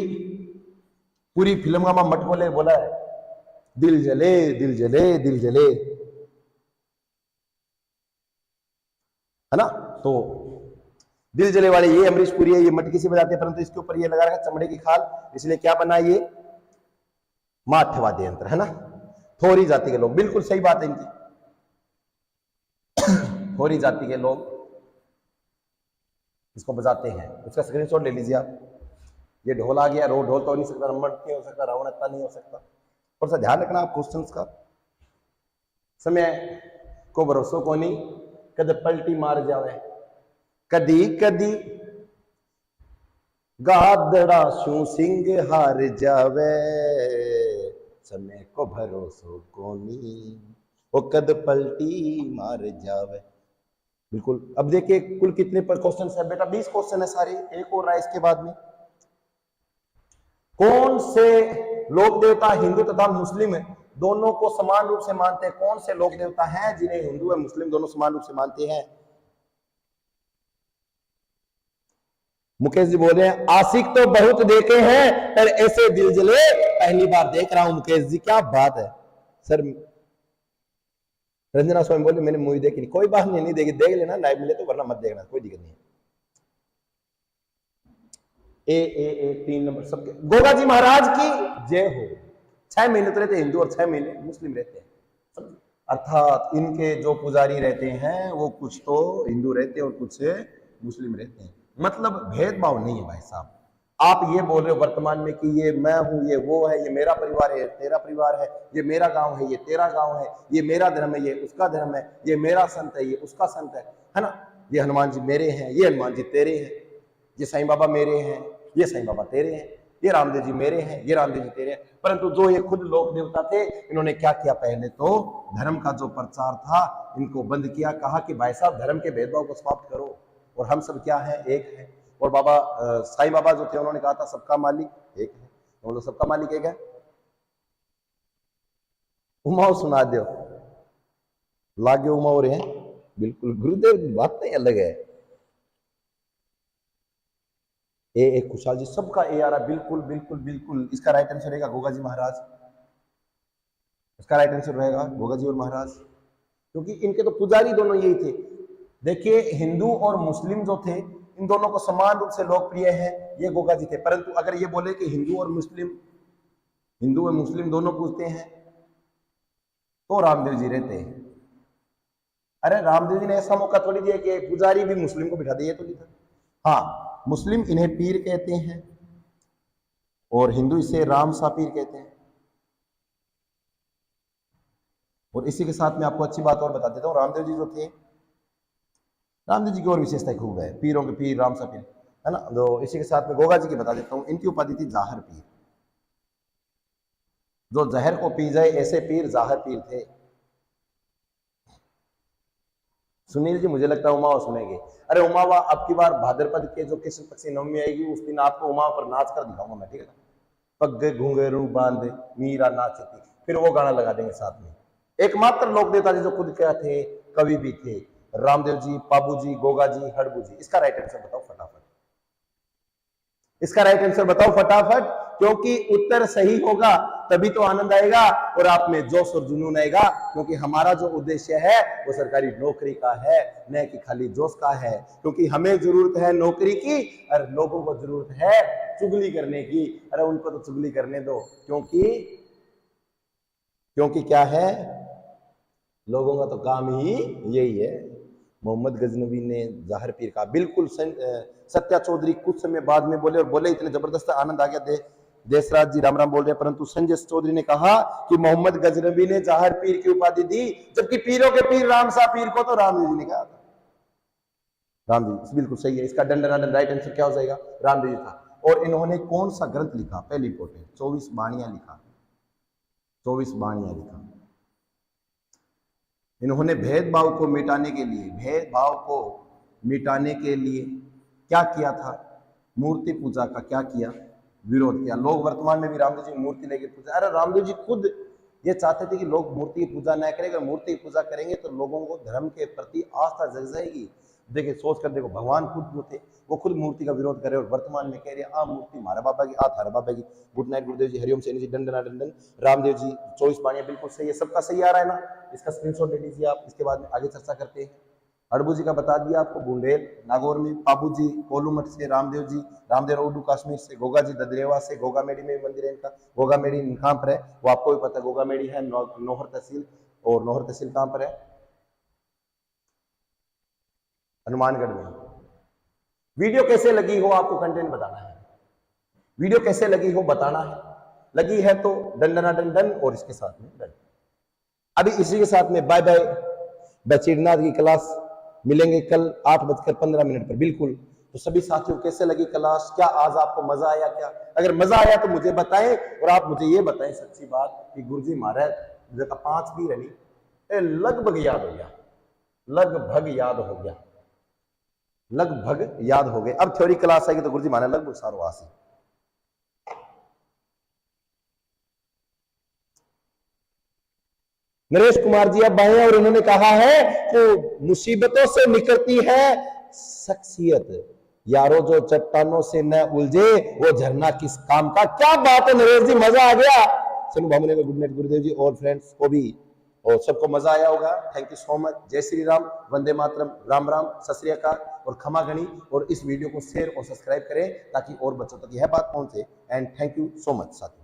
पूरी फिल्म का मटको ले बोला है, दिल जले दिल जले दिल जले, है ना। तो दिल जले वाले ये अमरीश पुरी है, ये मटकी से बजाते हैं, परंतु इसके ऊपर ये लगा रखा चमड़े की खाल, इसलिए क्या बना ये माठ वाद्य यंत्र, है ना। थोरी जाति के लोग, बिल्कुल सही बात है इनकी, थोरी जाति के लोग इसको बजाते हैं। उसका स्क्रीनशॉट ले लीजिए आप। ये ढोल आ गया, ढोल तो नहीं सकता, रम्मट नहीं हो सकता, रावणत्ता नहीं हो सकता। और सा ध्यान रखना आप क्वेश्चंस का, समय को भरोसो को नहीं, कद पलटी मार जावे, कदी कदी गादड़ा शू सिंह हार जावे, समय को भरोसो को नहीं, वो कद पलटी मार जावे। बिल्कुल। अब देखिए कुल कितने पर क्वेश्चन है बेटा? 20 क्वेश्चन है सारे, एक और रहा इसके बाद में। कौन से लोक देवता हिंदू तथा मुस्लिम दोनों को समान रूप से मानते हैं? कौन से लोक देवता हैं जिन्हें हिंदू और मुस्लिम दोनों समान रूप से मानते हैं? मुकेश जी बोल रहे हैं आशिक तो बहुत देखे हैं पर ऐसे दिल जले पहली बार देख रहा हूं। मुकेश जी क्या बात है सर। रंजना स्वामी बोले मैंने मूवी देखी नहीं, कोई बात नहीं, नहीं देखी, देख लेना, नाइट मिले तो, वरना मत देखना, कोई दिक्कत नहीं। ए 3 नंबर सबके। गोगा जी महाराज की जय हो। 6 महीने तो रहते हिंदू और 6 महीने मुस्लिम रहते हैं, अर्थात इनके जो पुजारी रहते हैं वो कुछ तो हिंदू रहते हैं और कुछ मुस्लिम रहते हैं। मतलब भेदभाव नहीं है भाई साहब। आप ये बोल रहे हो वर्तमान में कि ये मैं हूं, ये वो है, ये मेरा परिवार है, तेरा परिवार है, ये मेरा गांव है, ये तेरा गांव है, ये मेरा धर्म है, ये उसका धर्म है, ये मेरा संत है, ये उसका संत है ना। ये हनुमान जी मेरे हैं, ये हनुमान जी तेरे हैं, ये साईं बाबा मेरे हैं, ये साईं बाबा तेरे हैं, ये रामदेव जी मेरे हैं, ये रामदेव जी तेरे हैं। परंतु जो ये खुद लोक देवता थे, इन्होंने क्या किया? पहले तो धर्म का जो प्रचार था इनको बंद किया, कहा कि भाई साहब धर्म के भेदभाव को समाप्त करो और हम सब क्या है? एक है। और बाबा साईं बाबा जो थे उन्होंने कहा था सबका मालिक एक है, तो सबका मालिक एक है। उमाओ सुना दो लागे उमाओ रहे हैं, बिल्कुल गुरुदेव बात नहीं अलग है। ए खुशहाल जी सबका ए आ रहा, बिल्कुल बिल्कुल बिल्कुल। इसका राइट आंसर रहेगा गोगा जी महाराज, इसका राइट आंसर रहेगा गोगा जी और महाराज, क्योंकि इनके तो पुजारी दोनों यही थे। देखिए हिंदू और मुस्लिम जो थे इन दोनों को समान रूप से लोकप्रिय है, ये गोगा जी थे। परंतु अगर ये बोले कि हिंदू और मुस्लिम दोनों पूजते हैं तो रामदेव जी रहते हैं। अरे रामदेव जी ने ऐसा मौका थोड़ी दिया कि पुजारी भी मुस्लिम को बिठा दिए, तो नहीं था। हाँ, मुस्लिम इन्हें पीर कहते हैं और हिंदू इसे राम सा पीर कहते हैं। और इसी के साथ में आपको अच्छी बात और बता देता हूँ, रामदेव जी जो थे, रामदेव जी की और विशेषता खूब है, पीरों के पीर, रामसा पीर, है ना। तो इसी के साथ में गोगा जी की बता देता हूँ, इनकी उपाधि थी जाहर पीर। जो जहर को पी जाए ऐसे पीर जाहर पीर थे। सुनील जी मुझे लगता है उमावा सुनेंगे। अरे उमावा अब की बार भाद्रपद के जो कृष्ण पक्ष नवमी आएगी उस दिन आपको उमावा पर नाच कर दिखाऊंगा मैं, ठीक है ना। पग घुंघरू बांध मीरा नाचती, फिर वो गाना लगा देंगे साथ में। एकमात्र लोक नेता जी जो खुद क्या थे, कवि भी थे, रामदेव जी, पाबू जी, गोगा जी, हड़बू जी। इसका राइट आंसर बताओ फटाफट, इसका राइट आंसर बताओ फटाफट, क्योंकि उत्तर सही होगा तभी तो आनंद आएगा और आप में जोश और जुनून आएगा, क्योंकि हमारा जो उद्देश्य है वो सरकारी नौकरी का है, न कि खाली जोश का है। क्योंकि हमें जरूरत है नौकरी की और लोगों को जरूरत है चुगली करने की। अरे उनको तो चुगली करने दो, क्योंकि क्या है, लोगों का तो काम ही यही है। मोहम्मद गजनवी ने जाहिर पीर का बिल्कुल सत्या चौधरी कुछ समय बाद में बोले और बोले इतने जबरदस्त आनंद आ गया। देशराज जी राम राम बोल रहे हैं, परंतु संजय चौधरी ने कहा कि मोहम्मद गजनवी ने जाहिर पीर की उपाधि दी, जबकि पीरों के पीर रामसा पीर को तो रामदेव जी ने कहा था। रामदेव जी बिल्कुल सही है, इसका दंडनादन राइट आंसर क्या हो जाएगा, रामदेव जी था। और इन्होंने कौन सा ग्रंथ लिखा, पहली इंपोर्टेंट, 24 बाणियां लिखा, 24 बाणियां लिखा। इन्होंने भेदभाव को मिटाने के लिए, भेदभाव को मिटाने के लिए क्या किया था, मूर्ति पूजा का क्या किया, विरोध किया। लोग वर्तमान में भी रामदेव जी मूर्ति लेके पूजा, अरे रामदेव जी खुद ये चाहते थे कि लोग मूर्ति की पूजा न करें, अगर मूर्ति की पूजा करेंगे तो लोगों को धर्म के प्रति आस्था जग जाएगी। देखिए सोच कर देखो, भगवान खुद जो थे वो खुद मूर्ति का विरोध करे और वर्तमान में कह रहे आ मूर्ति मारा बाबा की, आ थारा बाबा की। गुड नाइट गुरुदेव जी, हरिओम सैनी जी, दंडना दंडन। रामदेव जी 24 बाणियां बिल्कुल सही है, सबका सही आ रहा है ना, इसका स्क्रीनशॉट ले लीजिए आप, इसके बाद में आगे चर्चा करते हैं। हड़बू जी का बता दिया आपको, बुंडेल नागौर में, पाबू जी कोलूमठ से, रामदेव जी रामदेव उर्दू कश्मीर से, गोगा जी ददरेवा से, गोगा मेडी में मंदिर है इनका। गोगा मेडी कहाँ पर है वो आपको भी पता है, गोगा मेडी है नौहर तहसील, और नौहर तहसील कहाँ पर है, हनुमानगढ़ में। वीडियो कैसे लगी हो आपको कंटेंट बताना है, वीडियो कैसे लगी हो बताना है, लगी है तो दंडना दंडन और इसके साथ में डन। अभी इसी के साथ में बाय बाय, बचीरनाथ की क्लास मिलेंगे कल 8:15 पर बिल्कुल। तो सभी साथियों कैसे लगी क्लास, क्या आज आपको मजा आया क्या? अगर मजा आया तो मुझे बताएं, और आप मुझे ये बताएं सच्ची बात कि गुरुजी महाराज का 5 भी रही लगभग याद हो गया, लगभग याद हो गया, लगभग याद हो गए। अब थ्योरी क्लास आएगी तो गुरुजी महाराज लगभग सारो आसी। नरेश कुमार जी अब आए और उन्होंने कहा है कि मुसीबतों से निकलती है शख्सियत, यारो जो चट्टानों से न उलझे वो झरना किस काम का। क्या बात है नरेश जी, मजा आ गया। सनु भामुने में गुड नाइट गुरुदेव जी, और फ्रेंड्स को भी, और सबको मजा आया होगा। Thank you so much. जय श्री राम, वंदे मातरम, राम राम, सत श्री अकाल और क्षमा गणी। और इस वीडियो को शेयर और सब्सक्राइब करें ताकि और बच्चों तक यह बात पहुंचे। And thank you so much साथियों।